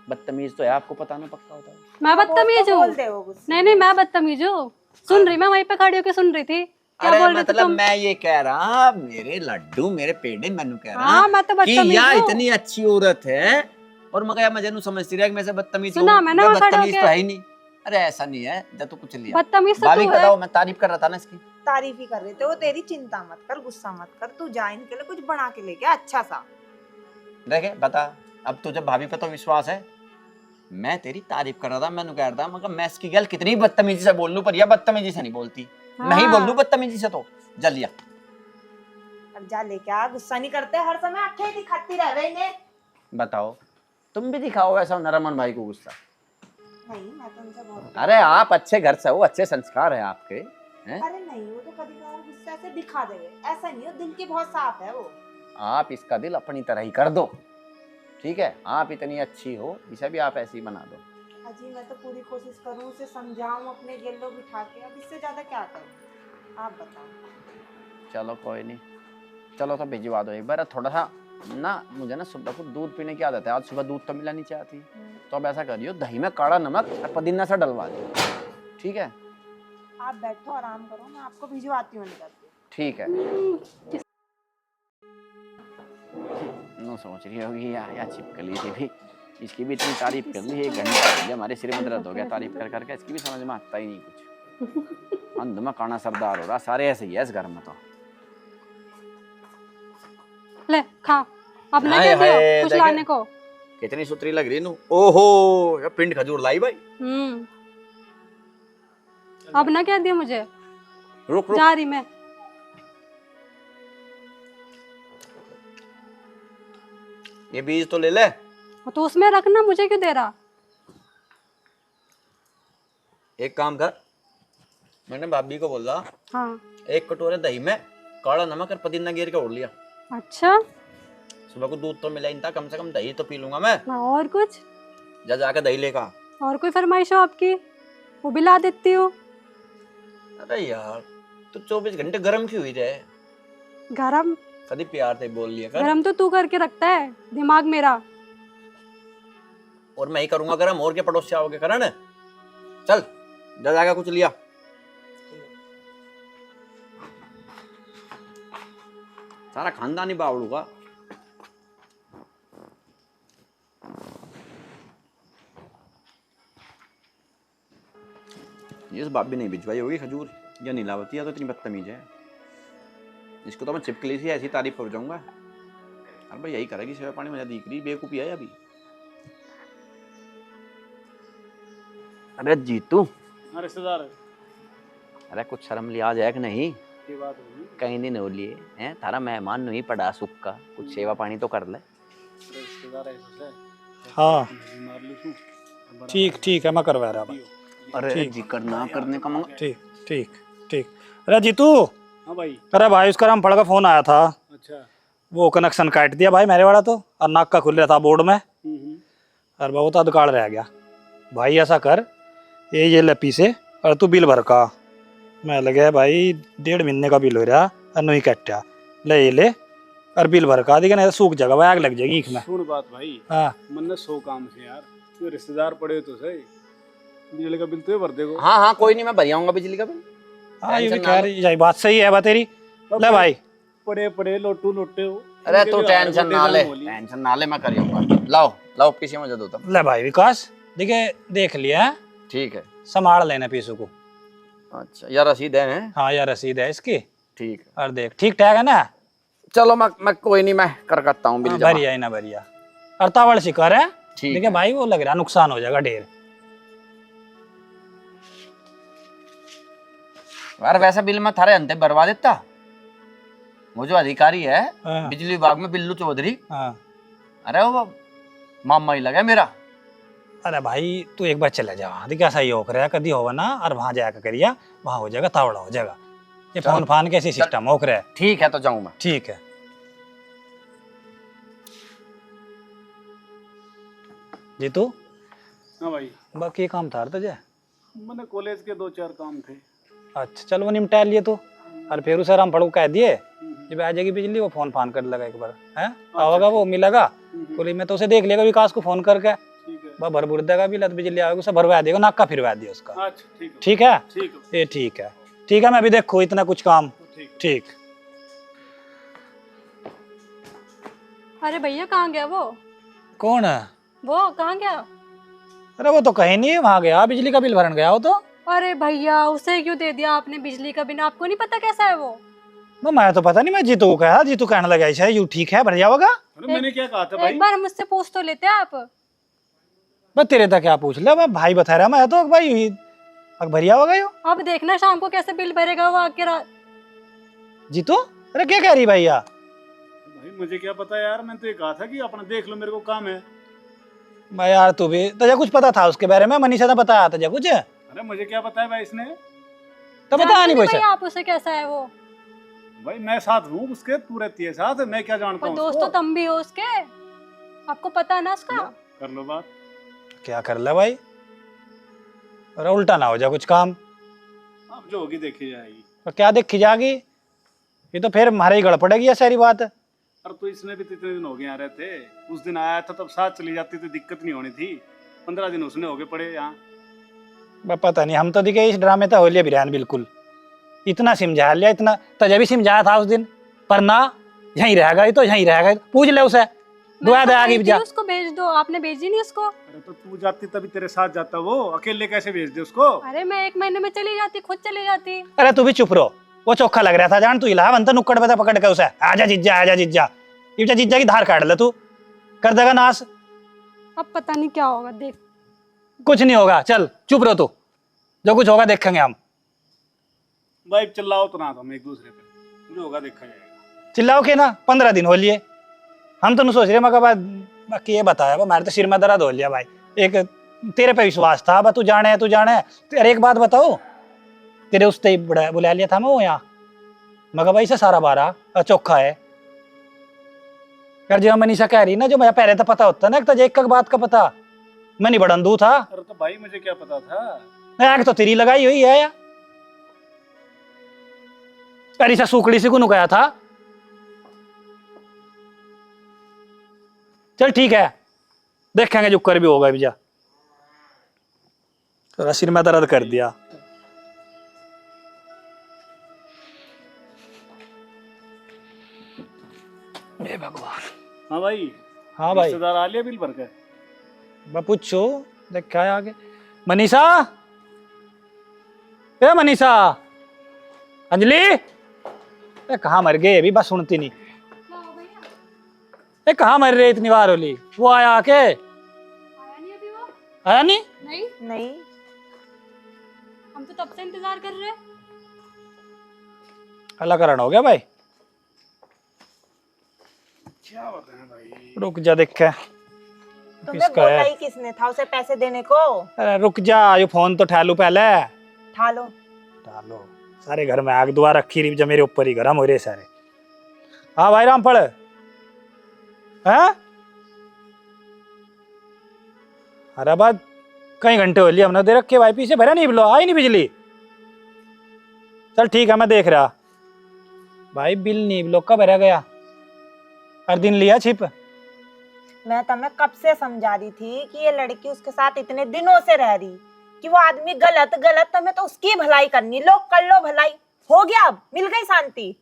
बदतमीज तो है, आपको पता ना पक्का होता है। मैं बदतमीज बोल हूँ? दे वो गुस्से नहीं नहीं, मैं बदतमीज हूँ? सुन रही, मैं वहीं पे खड़ी होकर सुन रही थी। क्या अरे बोल रहे थे मतलब तुम? मैं ये कह रहा, मेरे लड्डू मेरे पेड़े, मैंने कह रहा हाँ, मैं तो कि बदतमीज यार हूँ। इतनी अच्छी औरत है और मगर मुझे नु समझती रहा कि मैं से बदतमीज सुना हूँ। मैंने मैं वहाँ खड़े बदतमीज तो होके। है ही नहीं। अरे ऐसा नहीं है, जब तू कुछ लिया बदतमीज तो भाभी तू का है। बताओ, मैं तारीफ कर रहा था ना इसकी। तारीफ ही कर रहे थे वो तेरी। चिंता मत कर, गुस्सा मत कर, तू जा इनके लिए कुछ बना के लेके आ अच्छा सा। देखे बता, अब तुझे भाभी पे तो विश्वास है। मैं तेरी तारीफ कर रहा था, मैंने कह रहा था मगर मैं इसकी गल कितनी बदतमीजी से बोल लूं, पर यह बदतमीजी से नहीं बोलती। मैं ही बोल लूं बदतमीजी से तो जलिया। अब जा लेके आ, गुस्सा नहीं करते हर समय आंखें दिखाती रह रही ने। बताओ, तुम भी दिखाओ ऐसा नरमन भाई को गुस्सा। नहीं, मैं तो उनसे बहुत अरे आप अच्छे घर से हो, अच्छे संस्कार है आपके हैं? अरे नहीं, वो तो कभी कभार गुस्सा से दिखा देवे, ऐसा नहीं हो, दिल की बहुत साफ है वो। आप इसका दिल अपनी तरह ही कर दो, ठीक है? आप इतनी अच्छी हो, इसे भी आप ऐसी बना दो। अजी मैं तो पूरी कोशिश करूँ, उसे समझाऊं अपने गेलो बिठा के, अब इससे ज्यादा क्या करूं, आप बताओ। चलो कोई नहीं, चलो तो भिजवा दो एक बार। थोड़ा सा ना, मुझे ना सुबह को दूध पीने की आदत है, आज सुबह दूध तो मिला नहीं चाहती, तो अब ऐसा करियो दही में काला नमक और पुदीना सा डलवा दो, ठीक है? आप बैठो आराम करो, मैं आपको भिजवाती हूँ निकल के। ठीक है। नो सोच रही होगी या छिपकली थी भी, इसकी भी इतनी तारीफ कर ली, 1 घंटा हो गया, हमारे सिर में दर्द हो गया तारीफ कर करके, इसकी भी समझ में आता ही नहीं कुछ। अंध में काना सरदार हो रहा, सारे ऐसे ही है इस घर में तो। ले खा, अब ना हाय कह दियो हाय, कुछ देखे? लाने को। कितनी सुतरी लग रही नू। ओहो, ये पिंड खजूर लाई भाई। अब ना कह दियो मुझे, रुक रुक, जा रही मैं। ये बीज तो ले ले। तो उसमें रखना, मुझे क्यों दे रहा? एक काम कर, मैंने भाभी को बोला हाँ। 1 कटोरे दही में काला नमक और पुदीना गिर के ओढ़ लिया। अच्छा, सुबह को दूध तो मिला ही नहीं था, कम से कम दही तो पी लूंगा मैं। और कुछ? जा जाके दही लेगा। और कोई फरमाइश हो आपकी, वो भी ला देती हूँ। अरे यार, तू 24 घंटे गरम क्यों हुई रहे? गरम कभी प्यार से बोल लिया कर। गरम तो तू करके रखता है दिमाग मेरा। और मैं ही करूंगा गरम, और क्या पड़ोस से आओगे करण? चल जा जाके कुछ लिया। सारा खानदानी बावड़ू का। ये इस भाभी नहीं भिजवाई होगी खजूर, या नीलावती, या तो इतनी बदतमीज है, इसको तो मैं चिपकली सी ऐसी तारीफ कर जाऊंगा। अरे भाई यही करेगी सेवा पानी, मुझे दिख रही बेवकूफी है अभी। अरे जीतू, हाँ रिश्तेदार अरे कुछ शर्म लिहाज है कि नहीं? की बात होगी। कहीं दिन हो लिए हैं, थारा मेहमान नहीं पड़ा सुख का, कुछ सेवा पानी तो कर ले। रिश्तेदार ऐसा है। हाँ मार ली तू। ठीक ठीक है, मैं करवा रहा हूँ। अरे जिक्र ना करने का मंग। ठीक ठीक ठीक। अरे जीतू, हाँ भाई। अरे भाई उसका रामफल का फोन आया था, अच्छा। वो कनेक्शन काट दिया भाई मेरे वाला तो, और नाक का खुल रहा था बोर्ड में, और बहुत अधिकार रह गया। भाई ऐसा कर, ये ले पीसे और तू बिल भर का। मैं लगे भाई 1.5 महीने का बिल हो रहा और नहीं कटा, ले ये ले और बिल भर का, देखिए नहीं सूख जाएगा भाई, आग लग जाएगी ईख में। सुन बात भाई, हाँ मन ने 100 काम से यार, तू रिश्तेदार पड़े तो सही, बिजली का बिल तो भर देगो। हाँ हाँ कोई नहीं, मैं भर आऊंगा बिजली का बिल। हाँ, ये भी टेंशन ना खैर यही बात सही है बा तेरी। ले भाई, पड़े पड़े लोटू लोटे हो। अरे तू टेंशन ना ले, टेंशन ना ले, मैं कर आऊंगा। लाओ लाओ पीछे मुझे दो तब। ले भाई विकास, देखिए देख लिया है, ठीक है। संभाल लेना पीसू को। अच्छा यार रसीद है? हाँ यार रसीद है इसकी, ठीक है। और देख ठीक ठाक है ना? चलो मैं कोई नहीं, मैं कर करता हूँ बिल हाँ, जमा। बढ़िया है ना, बढ़िया। और तावड़ शिकार है, ठीक देखिए है भाई वो लग रहा नुकसान हो जाएगा ढेर। यार वैसा बिल मैं थारे अंते भरवा देता। वो जो अधिकारी है हाँ। बिजली विभाग में, बिल्लू चौधरी, हाँ। अरे वो मामा ही लगा मेरा। अरे भाई तू एक बार चले जा, देखिए ऐसा ही हो रहा है कभी होगा ना, और वहां जाकर करिया, वहां हो जाएगा तावड़ा हो जाएगा। ये चल। फोन फान कैसी सिस्टम हो रहा है। ठीक है तो जाऊँ मैं। ठीक है। जीतू, हाँ भाई, बाकी काम था तुझे? मैंने कॉलेज के 2-4 काम थे। अच्छा चल वो निपटा लिए तू, और फिर उसे राम पड़ो कह दिए जब आ जाएगी बिजली वो फोन फान कर लगा एक बार है, आवेगा वो मिलेगा कुली में तो उसे देख लेगा विकास को फोन करके, ठीक है। वह भर भुर देगा बिल, बिजली आएगी सब भरवा देगा, नाका फिरवा दिया उसका। अच्छा ठीक है ठीक है, ठीक है ये ठीक है, ठीक है। मैं अभी देखो इतना कुछ काम। ठीक। ठीक। अरे भैया कहाँ गया वो? कौन है वो कहाँ गया? अरे वो तो कहीं नहीं, वहां गया बिजली का बिल भरन गया हो तो। अरे भैया उसे क्यों दे दिया आपने बिजली का बिल? आपको नहीं पता कैसा है वो? मैं तो पता नहीं, मैं जीतू को कहा, जीतू कहने लगा ऐसा यू ठीक है भर जाओगा। अरे मैंने क्या कहा था भाई? एक बार मुझसे पूछ तो लेते आप। बस तेरे तक क्या पूछ ले, मैं भाई बता रहा, मैं तो भाई भरिया होगा यो। अब देखना शाम को कैसे बिल भरेगा वो आके जीतू अरे क्या कह रही भैया? भाई मुझे क्या पता यार, मैंने तो ये कहा था कि अपना देख लो, मेरे को काम है। भाई यार तू भी तुझे कुछ पता था उसके बारे में? मनीषा ने बताया तुझे कुछ? अरे मुझे क्या पता है भाई, इसने तो बताया नहीं वैसे। आप उसे कैसा है वो? भाई मैं साथ हूँ उसके, तू रहती है साथ, मैं क्या जानता हूँ दोस्त तो तुम भी हो उसके, आपको पता है ना उसका। कर लो बात। क्या कर ले भाई, अरे उल्टा ना हो जाए कुछ काम। अब जो होगी देखी जाएगी। तो क्या देखी जाएगी, ये तो फिर हमारे ही गड़ पड़ेगी ये सारी बात। अरे तो इसने भी तो इतने दिन हो गए यहाँ रहते, उस दिन आया था तब साथ चली जाती तो दिक्कत नहीं होनी थी। 15 दिन उसने हो गए पड़े यहाँ। पता नहीं, हम तो दिखे इस ड्रामे तो हो लिया बिरयान बिल्कुल, इतना समझा लिया, इतना तुझे भी समझाया था उस दिन, पर ना यहीं रहेगा तो यहीं रहेगा। पूछ ले उसे, दुआ दे आगे जा। उसको भेज दो, आपने भेजी नहीं उसको। अरे तो तू जाती तभी तेरे साथ जाता, वो अकेले कैसे भेज दे उसको? अरे मैं 1 महीने में चली जाती, खुद चली जाती। अरे तू भी चुप रहो, वो चोखा लग रहा था जान, तू हिला बनता नुक्कड़ पे पकड़ के उसे, आजा जिज्जा आजा जिज्जा, इब्जा जिज्जा की धार काट ले, तू कर देगा नाश। अब पता नहीं क्या होगा, देख। कुछ नहीं होगा, चल चुप रहो तू, जो कुछ होगा देखेंगे हम। भाई चिल्लाओ तो ना तुम एक दूसरे पे, जो होगा देखा जाएगा। चिल्लाओ के ना, 15 दिन हो लिए, हम तो नहीं सोच रहे मगर बाकी ये बताया वो, मेरे तो सिर में दर्द हो लिया भाई। एक तेरे पे विश्वास था, तू जाने अरे एक बात बताओ, तेरे उस ही बुला लिया था मैं वो यहाँ, मगर भाई से सारा बारा चौखा है यार। जो मनीषा कह रही ना, जो मैं पहले तो पता होता ना, एक बात का पता, मैं नहीं बड़न दू था। अरे तो भाई मुझे क्या पता था? आग तो तेरी लगाई हुई है यार। अरे सा सुकड़ी से को गया था। चल ठीक है, देखेंगे जो कर भी होगा भैया। तो सिर में दर्द कर दिया। हे भगवान। हाँ भाई। हाँ भाई। रिश्तेदार आ लिया बिल भर के? मैं पूछो देखा है आगे। मनीषा, ए मनीषा, अंजलि, ए कहाँ मर गए अभी, बस सुनती नहीं। ए कहाँ मर रहे इतनी बार होली? वो आया आके? आया नहीं अभी वो? आया नहीं? नहीं नहीं, हम तो तब से इंतजार कर रहे हैं। अल्लाह करण हो गया भाई। क्या बताएं भाई। रुक जा देखे तुम्हें किसका बोला है। ही किसने था उसे पैसे देने को? अरे रुक जा, ये फोन तो ठालू पहले। ठालो। ठालो, सारे घर में आग दुआ रखी रही, जब मेरे ऊपर ही गरम हो रहे सारे। हाँ भाई रामफल है? अरे बात कई घंटे हो लिए हमने दे रखे भाई, पीछे भरा नहीं, बिलो आई नहीं बिजली। चल ठीक है, मैं देख रहा भाई, बिल नहीं बिलो का भरा गया, हर दिन लिया छिप। मैं तुम्हें कब से समझा रही थी कि ये लड़की उसके साथ इतने दिनों से रह रही, कि वो आदमी गलत गलत, तुम्हें तो उसकी भलाई करनी, लो कर लो भलाई, हो गया, अब मिल गई शांति।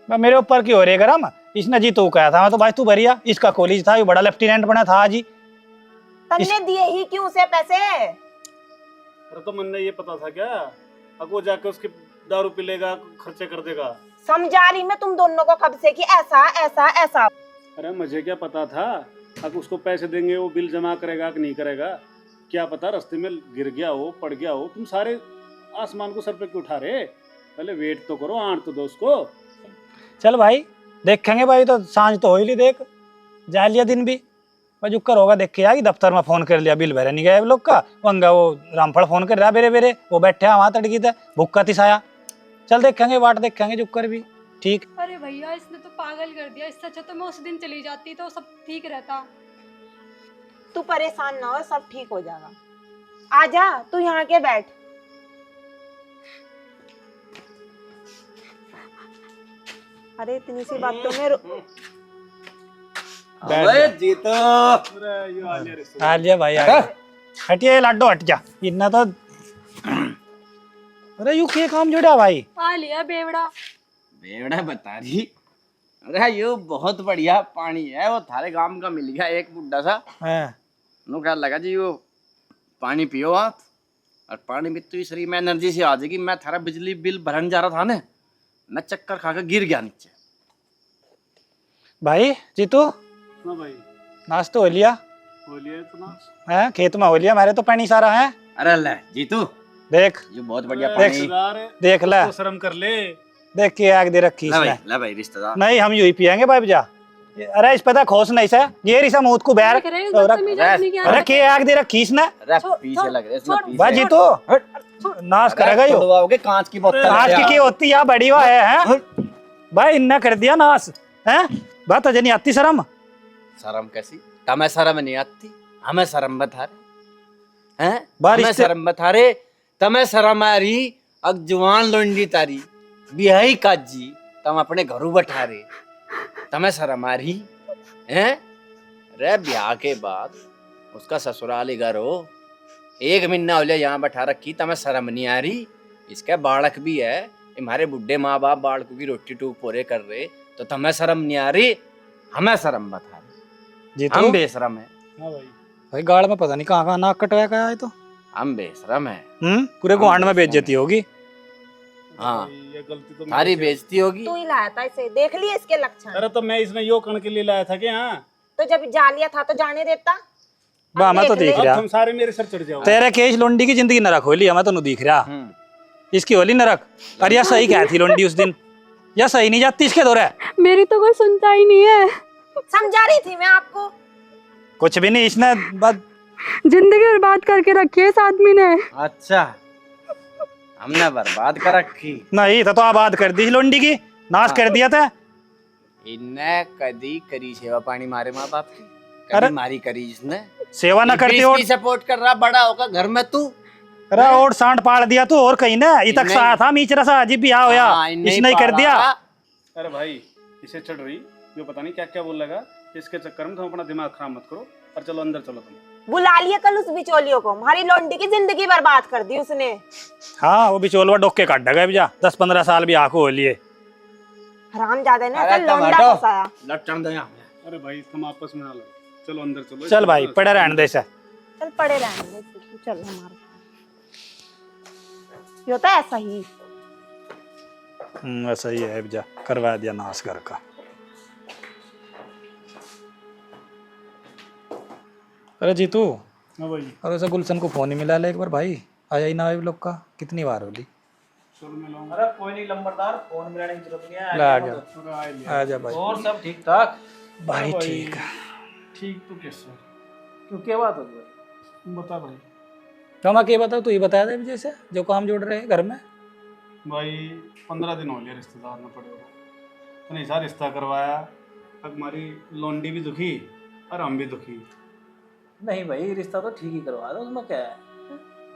मेरे ऊपर क्यों हो रही है गरम? इसने जी तू कहा था, मैं तो भाई तू भरिया, इसका कॉलेज था, ये बड़ा लेफ्टिनेंट बना था आज ही। तन्ने दिए ही क्यों उसे पैसे? अरे तो मन ने ये पता था क्या, अब वो जाके उसके दारू पी लेगा, खर्चे कर देगा। समझा रही मैं तुम दोनों को कब से कि ऐसा ऐसा ऐसा। अरे मुझे क्या पता था, अब उसको पैसे देंगे वो बिल जमा करेगा कि नहीं करेगा, क्या पता रास्ते में गिर गया हो, पड़ गया हो। तुम सारे आसमान को सर पे क्यों उठा रहे? पहले वेट तो करो, आंट तो दो उसको। चल भाई देखेंगे भाई, तो सांझ तो हो ही ली, देख जा लिया दिन भी, जो कर होगा देख के आएगी। दफ्तर में फोन कर लिया, बिल भरे नहीं गए लोग का, वंगा वो रामफल फोन कर रहा बेरे बेरे, वो बैठे वहां तड़की थे, भूखा तिसाया। चल देखेंगे, वाट देखेंगे जो कर भी ठीक। अरे भैया इसने तो पागल कर दिया, इससे अच्छा तो मैं उस दिन चली जाती तो सब ठीक रहता। तू परेशान ना हो, सब ठीक हो जाएगा। आजा तू यहाँ के बैठ। अरे इतनी सी बात तो मैं बैठ अबे जा। जीतो अरे ये आ गया रिश्तेदार। आ जा भाई आ जा। हटिए लाडो हट जा इतना तो। अरे यू के काम जोड़ा भाई। आ लिया बेवड़ा। बेवड़ा बता रही। अरे ये बहुत बढ़िया पानी है, वो थारे गांव का मिल गया एक बुड्ढा सा। हाँ। नो क्या लगा जी, वो पानी पियो आप, और पानी में तो शरीर में एनर्जी से आ जाएगी। मैं थारा बिजली बिल भरने जा रहा था ना, मैं चक्कर खाकर गिर गया नीचे। भाई जीतू हाँ भाई, नाश्ता हो लिया बोलिए तो ना। है? खेत में हो लिया, मेरे तो पानी सारा है। अरे ले जीतू, देख ये बहुत बढ़िया अरे पानी। रिश्तेदार है, देख ले, तो शर्म कर ले। देख के आग दे रखी ले भाई, इसने। ले भाई रिश्तेदार। नहीं हम यू ही पियेंगे भाई जा। अरे इस पता खोस नहीं से ये रिसा मूत को बैर। देख रहे हो, बदतमीज आदमी क्या अरे के आग दे रखी इसने। अरे छोड़, पीछे लग रहे इसमें, छोड़, पीछे। भाई जीतू नाश करेगा यो। तोड़वाओगे कांच की बोतल। आज की होती या बड़ी हुआ है? भाई इन्ना कर दिया नाश है। बात अजय नहीं आती शर्म। शर्म कैसी? तमें शर्म नहीं आती, हमें शर्म बता रहे हैं? बारिश हमें से- शर्म बता रहे, तमें शर्म आ रही। अब जवान लोंडी तारी बिहाई काजी, तम अपने घरों बैठा रहे, तमें शर्म आ रही हैं? रे ब्याह के बाद उसका ससुराली घर हो, एक महीना हो लिया यहाँ बैठा रखी, तमें शर्म नहीं आ रही? इसका बालक भी है, हमारे बुढ़े माँ बाप बालकों की रोटी टूक पूरे कर रहे, तो तमें शर्म नहीं आ रही? हमें शर्म बता रहे, जीतू हम बेशरम है। हाँ भाई, भाई गाड़ में पता नहीं कहाँ कहाँ नाक कटवाया गया है तो। हम बेशरम है। पूरे गुआंड में बेइज्जती होगी। हाँ। भाई, ये गलती तो सारी मेरी थी। बेइज्जती होगी। तू ही लाया था इसे, देख लिए इसके लक्षण। अरे तो मैं इसने यो कण के लिए लाया था क्या? हाँ, तो जब जा लिया था तो जाने देता। बा अब मैं तो देख ले। देख अब रहा तुम सारे मेरे सर चढ़ जाओ। तेरे केश लोंडी की जिंदगी नरक होली हमें तो दिख रहा। इसकी होली नरक। अरे यह सही क्या थी लोंडी उस दिन, यह सही नहीं जाती इसके दौरे। मेरी तो कोई सुनता ही नहीं है। समझा रही थी मैं आपको। कुछ भी नहीं इसने बस। जिंदगी बर्बाद करके रखी है इस आदमी ने। अच्छा, हमने बर्बाद कर रखी। नहीं तो आबाद कर दी लोंडी की, नाश कर दिया था। इन्ने कदी करी सेवा पानी मारे माँ बाप की, अरे- कभी मारी करी इसने? सेवा ना करती और सपोर्ट कर रहा, बड़ा होगा घर में तू। अरे और सांड पाड़ दिया तू और कहीं ना इतक इन्हें- सा था मीचरा सा अजीब बियाह होया, हाँ, इन्हें इसने ही कर पाला। दिया। अरे भाई, इसे चढ़ रही, ये पता नहीं क्या क्या बोल लगा। इसके चक्कर में तुम अपना दिमाग खराब मत करो, और चलो अंदर चलो तुम। बुला लिया कल उस बिचौलियों को, हमारी लौंडी की जिंदगी बर्बाद कर दी उसने। हाँ वो बिचौलवा डोके काट डगा जा 10-15 साल भी आंखों हो लिए। हरामजादे ने अरे ऐसा तुम लौंडा हटो। फंसाया। लटन दो यहाँ। अरे भाई, तुम आपस में ना लड़ो, चलो अंदर चलो। चल भाई पड़े रहने दे इसे। चल पड़े रहने दे, तू चल हमारे साथ। ये होता है ऐसा ही। वैसा ही है जा, करवा दिया नाश घर का। अरे जीतू, हाँ भाई, अरे ऐसा गुलशन को फोन ही मिला ले एक बार भाई, आया ही ना आए लोग का, कितनी बार होली। चलो मैं लाऊंगा। अरे कोई नहीं लंबरदार, फोन मिलाने की जरूरत नहीं है। ला आ जा, अरे आ लिया। आ जा भाई। और सब ठीक ठाक? भाई भाई, ठीक है। ठीक तो कैसे? क्यों क्या बात हो गई? बता भाई। तो मैं क्या बताऊँ, तू ही बता दे मुझे से जो काम जोड़ रहे हैं घर में। भाई 15 दिन हो गया रिश्तेदार में पड़े हुए, तो नहीं सारा रिश्ता करवाया। अब हमारी लौंडी भी दुखी और हम भी दुखी। नहीं भाई, रिश्ता तो ठीक ही करवा दो, उसमें क्या है?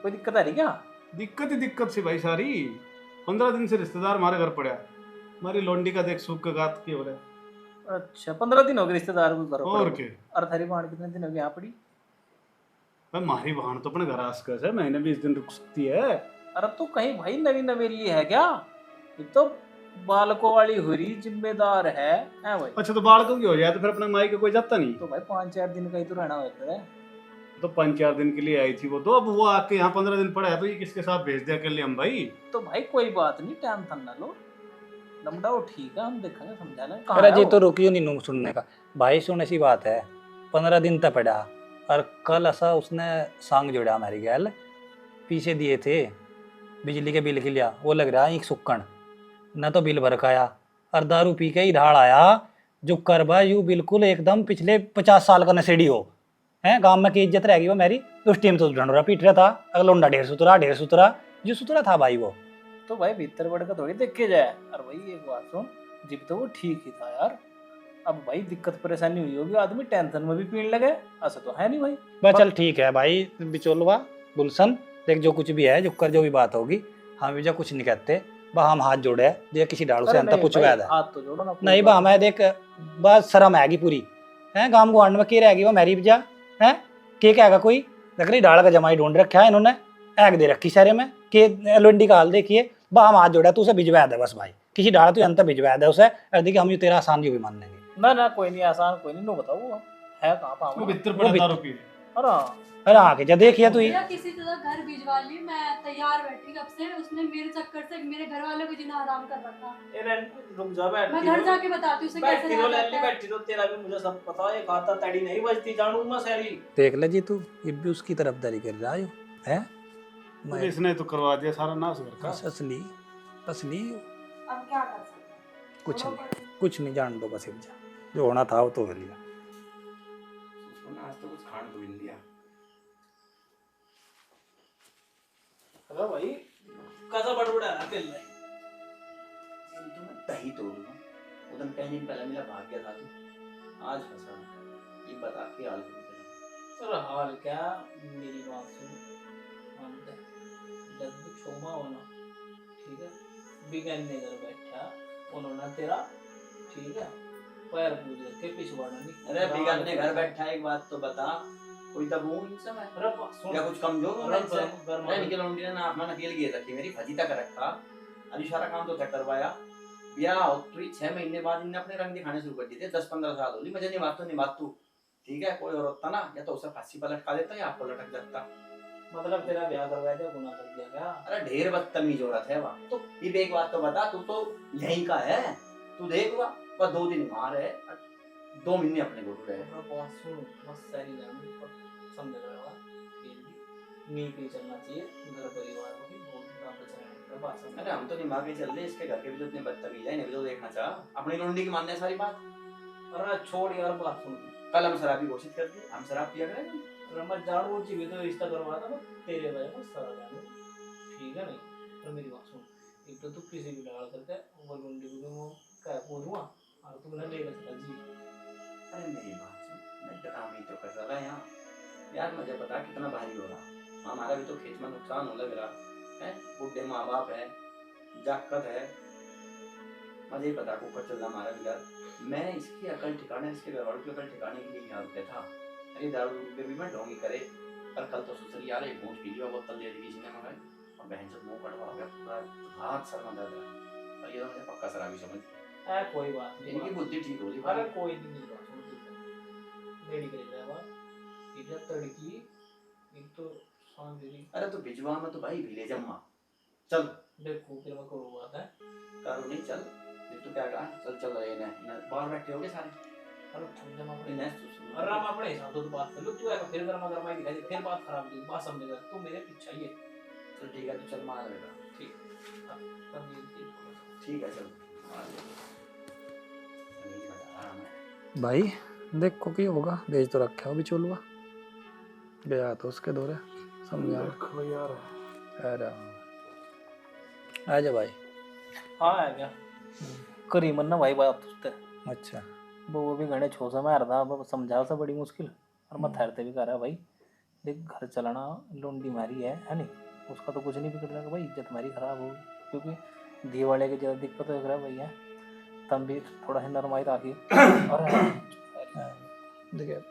कोई दिक्कत आ रही क्या? दिक्कत ही दिक्कत से भाई सारी। 15 दिन से रिश्तेदार हमारे घर पड़ा, हमारी लौंडी का देख सूख का गात के हो रहा है। अच्छा 15 दिन हो गए रिश्तेदार को घर और पर। क्या और थारी बहन कितने दिन हो गए यहाँ पड़ी? भाई, हमारी बहन तो अपने घर आसपास है, महीने 20 दिन रुक सकती है। अरे तो कहीं भाई नवी नवेली है क्या? ये तो बालकों वाली हुई जिम्मेदार है भाई। अच्छा तो बालकों की हो जाए तो फिर अपने माई के कोई जाता नहीं। तो भाई 5-4 दिन का ही तो रहना होता है। तो 5-4 दिन के लिए आई थी वो, तो अब वो आके यहाँ 15 दिन पड़ा है, तो ये किसके साथ भेज दिया अकेले हम भाई? तो भाई कोई बात नहीं, टेंशन ना लो, लमडाओ ठीक है, हम देखेंगे समझाना। कहाँ अरे है जी वो? तो रुकियो नहीं नू सुनने का भाई, सुन ऐसी बात है 15 दिन तक पड़ा, और कल ऐसा उसने सांग जोड़ा हमारी गैल, पीछे दिए थे बिजली के बिल के लिया, वो लग रहा है एक सुक्कन न तो बिल भर काया, और दारू पी के ही ढाल आया जो करबा यू बिल्कुल एकदम पिछले 50 साल का नशेड़ी हो है। गांव में की इज्जत रहेगी वो मेरी, उस टाइम तो ढंडोरा पीट रहा था, अगर लोंडा ढेर सुतरा जो सुतरा था भाई वो। तो भाई भीतर बढ़ कर थोड़ी देखे जाए। और भाई एक बात सुन, जब तो वो ठीक ही था यार। अब भाई दिक्कत परेशानी हुई होगी, आदमी टेंशन में भी पीने लगे, ऐसा तो है नहीं भाई। बस चल ठीक है भाई, बिचौलवा गुलशन देख जो कुछ भी है जो कर जो भी बात होगी, हम भी कुछ नहीं कहते बा, हम हाथ जोड़े देख किसी डालू से अरे अंत नहीं कुछ भाई, वैद है हाथ तो जोड़ो ना। कोई नहीं बात बा, मैं देख बस शर्म आएगी पूरी हैं गांव गुआंढ में के रहेगी वो मेरी जा है के कहेगा कोई लकड़ी डाल का जमाई ढूंढ रखा है इन्होंने ऐग दे रखी शहर में के लोंडी का हाल देखिए बा हम हाथ जोड़ा तू उसे भिजवा दे बस भाई किसी डाल तू अंत भिजवा दे उसे और देखिए हम तेरा आसान भी मान लेंगे ना ना कोई नहीं आसान कोई नहीं नो बताओ वो है कहाँ वो पाऊँ भीतर वो पड़ा भीतर- दारू पी अरे अरे आके जा देखिए तू ही भैया किसी तरह घर भिजवा ली, मैं तैयार बैठी कब से, उसने मेरे चक्कर से मेरे घर वालों को जिना आराम कर रखा। ए रुक जा बैठ मैं घर जाके बताती हूँ उसे कैसे बैठी तो रहना लल्ली है। बैठी तो तेरा भी मुझे सब पता है खाता तड़ी नहीं बजती जानू मैं सारी देख ले जी तू ये भी उसकी तरफदारी कर रहा है तो इसने तो करवा दिया सारा नाश घर का। असली असली अब क्या कर सकते हैं? कुछ नहीं जान दो बस जा जो होना था वो तो हो लिया आज तो कुछ खाने को मिल दिया। अरे भाई कैसा बड़बड़ा है तेल में तो मैं दही तोड़ लूँ उधर कहीं दिन पहले मिला भाग गया था तू आज फंसा ये बता के हाल करो। अरे हाल क्या मेरी बात सुन हम दे जब भी छोमा होना ठीक है बिगन ने घर बैठा उन्होंने तेरा ठीक है पैर पूज के पिछवाड़ा नहीं अरे बिगड़ ने घर बैठा एक बात तो बता कोई दबू इन समय अरे सुन या कुछ कमजोर हो गरम इनसे गरम अरे निकल उंडी ने अपना नकेल गिर रखी मेरी फजी तक रखा अभी सारा काम तो तक करवाया ब्याह हो तो 6 महीने बाद इनने अपने रंग दिखाने शुरू कर दिए थे 10-15 साल हो ली मुझे नहीं बात तू ठीक है कोई और होता ना या तो उसे फांसी पर लटका देता या आपको लटक जाता मतलब तेरा ब्याह करवाया था गुनाह कर दिया क्या अरे ढेर बदतमीज औरत है वह तो ये एक बात तो बता तू तो यहीं का है तू देख वह बस 2 दिन मार है 2 महीने अपने गुरु रहे अरे बात सुन बस सारी जानू समझ रहा फिर भी नीक ही चलना चाहिए घर परिवार को भी बहुत काम पे चलाने का बात समझ अरे हम तो दिमाग ही चल रहे इसके घर के भी तो इतने बदतमीज है इन्हें भी तो देखना चाह अपनी लौंडी की मानने सारी बात अरे छोड़ यार बात सुन कल हम शराबी घोषित कर दिए हम शराब पिया करेंगे अरे मैं जानू जी भी तो रिश्ता करवा था मैं तेरे वजह से सारा जानू ठीक है नहीं पर मेरी बात सुन एक तो तू किसी भी लगा करके वो लुंडी को मैं क्या बोलूँगा और तू ना लेकर चला जी अरे मेरी बात सुन मैं डरामी तो कर रहा यहाँ यार मुझे पता कितना भारी हो रहा हमारा भी तो खेत में नुकसान हो लग रहा है बुढ़े माँ बाप है जाकत है मुझे पता कुकर चल रहा हमारा भी यार मैं इसकी अकल ठिकाने इसके घर वालों की अकल ठिकाने के लिए यहाँ रुके था अरे दारू पे भी मैं ढोंगी करे पर कल तो सोच रही यार एक घूंट पी लिया बोतल दे दी किसी ने मंगाई और बहन से मुंह कड़वा हो गया पूरा हाथ सर में दर्द रहा और ये तो मुझे पक्का शराबी समझ कोई बात नहीं इनकी बुद्धि ठीक हो रही अरे कोई नहीं मेरी बात सुन रेडी कर रहा है इधर तड़की एक तो सांस दे रही अरे तो भिजवा में तो भाई भिले जम्मा चल देखो फिर मैं करूँ बात है करो नहीं चल फिर तो क्या कहा चल चल रहे हैं बाहर बैठे होगे सारे अरे ठंडे में अपने इन्हें अरे हम अपने हिसाब से तो बात कर लो तू ऐसा फिर गर्मा गर्मा ही दिखाई दे फिर बात खराब होगी बात समझेगा तू मेरे पीछे ही है चल ठीक है तो चल मार लेगा ठीक है चल मार ले नहीं बता रहा मैं भाई देखो की होगा भेज तो रखा हो भी चोलवा गया तो उसके दौरे समझा यार अरे आ जा भाई हाँ आ गया करीमन ना भाई बात तुझते अच्छा वो भी घने छोसा में हरदा अब समझा सा बड़ी मुश्किल और मैं ठहरते भी कह रहा भाई देख घर चलाना लुंडी मारी है नहीं उसका तो कुछ नहीं बिगड़ रहा भाई इज्जत हमारी खराब हो गई दिवाले की ज़्यादा दिक्कत हो रहा भैया तब भी थोड़ा सा नरमाई राखी और देखिए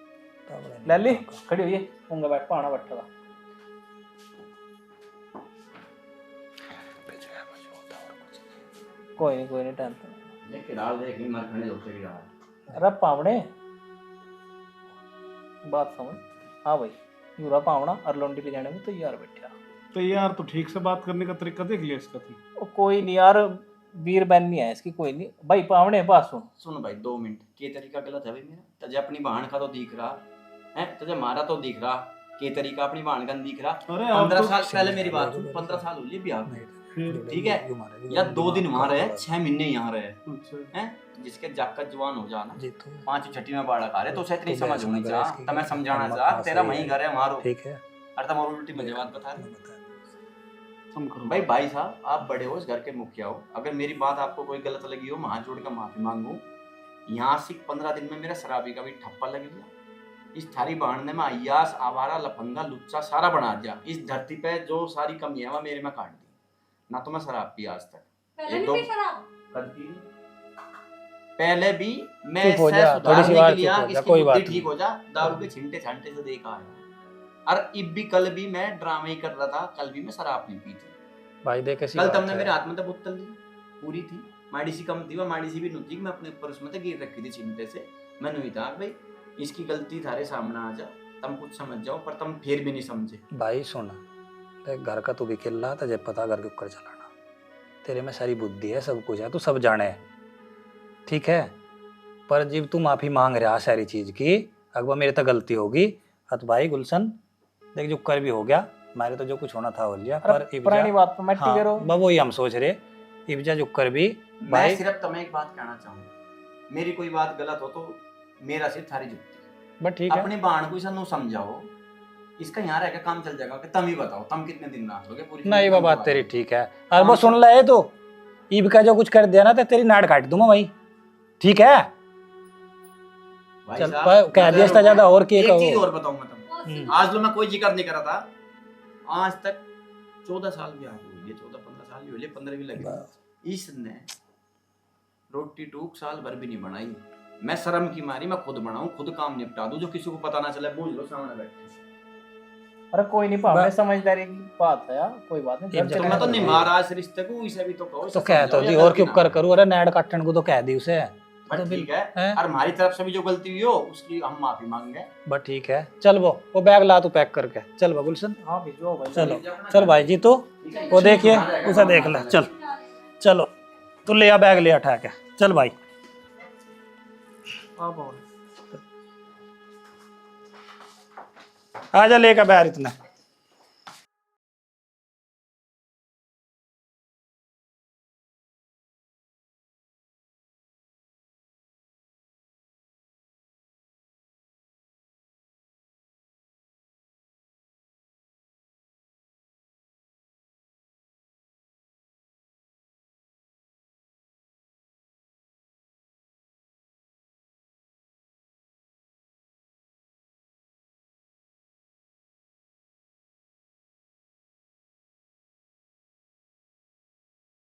लल्ली खड़ी हुई है उंगा बैठ पाना बैठा था कोई नहीं टेंशन देख के डाल देख नहीं मार खाने जोर से भी रहा अरे पावड़े बात समझ हाँ भाई यूरा पावड़ा और लौंडी ले जाने में तो यार बैठा तो यार तो ठीक से बात करने का तरीका देख लिया इसका तू कोई नहीं यार वीर बहन नहीं है इसकी कोई नहीं भाई पावड़े बात सुन सुन भाई 2 मिनट के तरीका गलत है भाई मेरा तुझे अपनी बहन का तो दिख रहा है तुझे मारा तो दिख रहा के तरीका अपनी बहन का दिख रहा अरे अब 15 तो साल पहले मेरी बात सुन 15 साल हो लिए ब्याह ठीक है या 2 दिन वहां रहे 6 महीने यहाँ रहे अच्छा हैं जिसके जाकर जवान हो जाना जी तो 5 छठी में बाढ़ खा रहे तो उसे इतनी तो समझ होनी इसकी चाहिए तमें समझाना हिम्मत चाह पास तेरा है वही ये। घर है मारो ठीक है और तुम और उल्टी मजे बात बता रहे तुम करो भाई साहब आप बड़े हो इस घर के मुखिया हो अगर मेरी बात आपको कोई गलत लगी हो मैं हाथ जोड़ कर माफी मांगू यहाँ से 15 दिन में मेरा शराबी का भी ठप्पा लग गया इस थारी बहन ने मैं अयास आवारा लफंगा लुच्चा सारा बना दिया इस धरती पे जो सारी कमियां वह मेरे में काट दी ना तो मैं शराब पी आज तक पहले एक नहीं दो पी शराब कद पी पहले भी मैं चुप हो इससे जा, थोड़ी सी सुधारने बार के लिए चुप हो जा, इसकी कोई बुद्धि बात ठीक हो जा, दारू के छिंटे छांटे से देखा है। और इब भी कल भी मैं ड्रामा ही कर रहा था, कल भी मैं शराब नहीं पी थी। भाई देख कैसी कल बात तुमने है। मेरे हाथ में तो बोतल दी पूरी थी, माड़ी सी कम थी, वो माड़ी सी भी नहीं थी, मैं अपने ऊपर उसमें तो गिर रखी थी छिंटे से। मैंने हुई था भाई इसकी गलती थारे सामने आ जा, तुम कुछ समझ जाओ, पर तुम फिर भी नहीं समझे। भाई सुन, देख घर का तू भी खेल रहा था, जब पता घर के ऊपर चलाना, तेरे में सारी बुद्धि है, सब कुछ है, तू सब जाने है, ठीक है। पर जब तू माफी मांग रहा सारी चीज की, अगर मेरे तो गलती होगी, तो भाई गुलशन देख जो कर भी हो गया, मेरे तो जो कुछ होना था हो लिया। पर अरे पुरानी बात पे मट्टी करो। हाँ, वही हम सोच रहे, इब्जा जो कर भी मैं भाई। सिर्फ तुम्हें एक बात कहना चाहूंगा, मेरी कोई बात गलत हो तो मेरा सिर्फ थारी जुक्ति, बट ठीक है, अपनी बाण को इसे समझाओ, इसका यहाँ रह के काम चल जाएगा। कि तुम ही बताओ तुम कितने दिन नाच लोगे पूरी नहीं वो जिंदगी बात तुम तेरी तो ठीक है। और वो सुन ले तो ईब का जो कुछ कर दिया ना, तो तेरी नाड़ काट दूंगा भाई, ठीक है। भाई चल साहब, कह दिया इससे ज्यादा और के एक चीज कहो। और बताऊं मैं तुमको, आज तो मैं कोई जिक्र नहीं करा था, आज तक 14 साल भी आगे हुई है, 14-15 साल भी हुई है, 15 भी लगे। इसने रोटी टूक साल भर भी नहीं बनाई, मैं शर्म की मारी मैं खुद बनाऊं, खुद काम निपटा दूं, जो किसी को पता ना चले, बूझ लो सामने बैठे। अरे कोई नहीं पावे, समझदारी की बात है यार, कोई बात नहीं। जब घर तो चले मैं तो जाओगे। नहीं मारा इस रिश्ते को, इसे भी तो कहो, तो इसे कह तो समझाओ, जी या और गलती क्यों ना कर करो। करूँ, अरे नाड़ काटन को तो कह दी उसे। बट तो ठीक है, हैं? और हमारी तरफ से भी जो गलती हुई हो उसकी हम माफी मांगे। बस ठीक है, चल वो बैग ला तू पैक करके, चल वो गुलशन, हाँ भेजो भाई। चलो चल भाई जी, तू वो देखिए उसे देख ले, चल चलो तू ले आ बैग, ले उठा के चल भाई। हाँ बहुत आजा लेकर बैग इतना।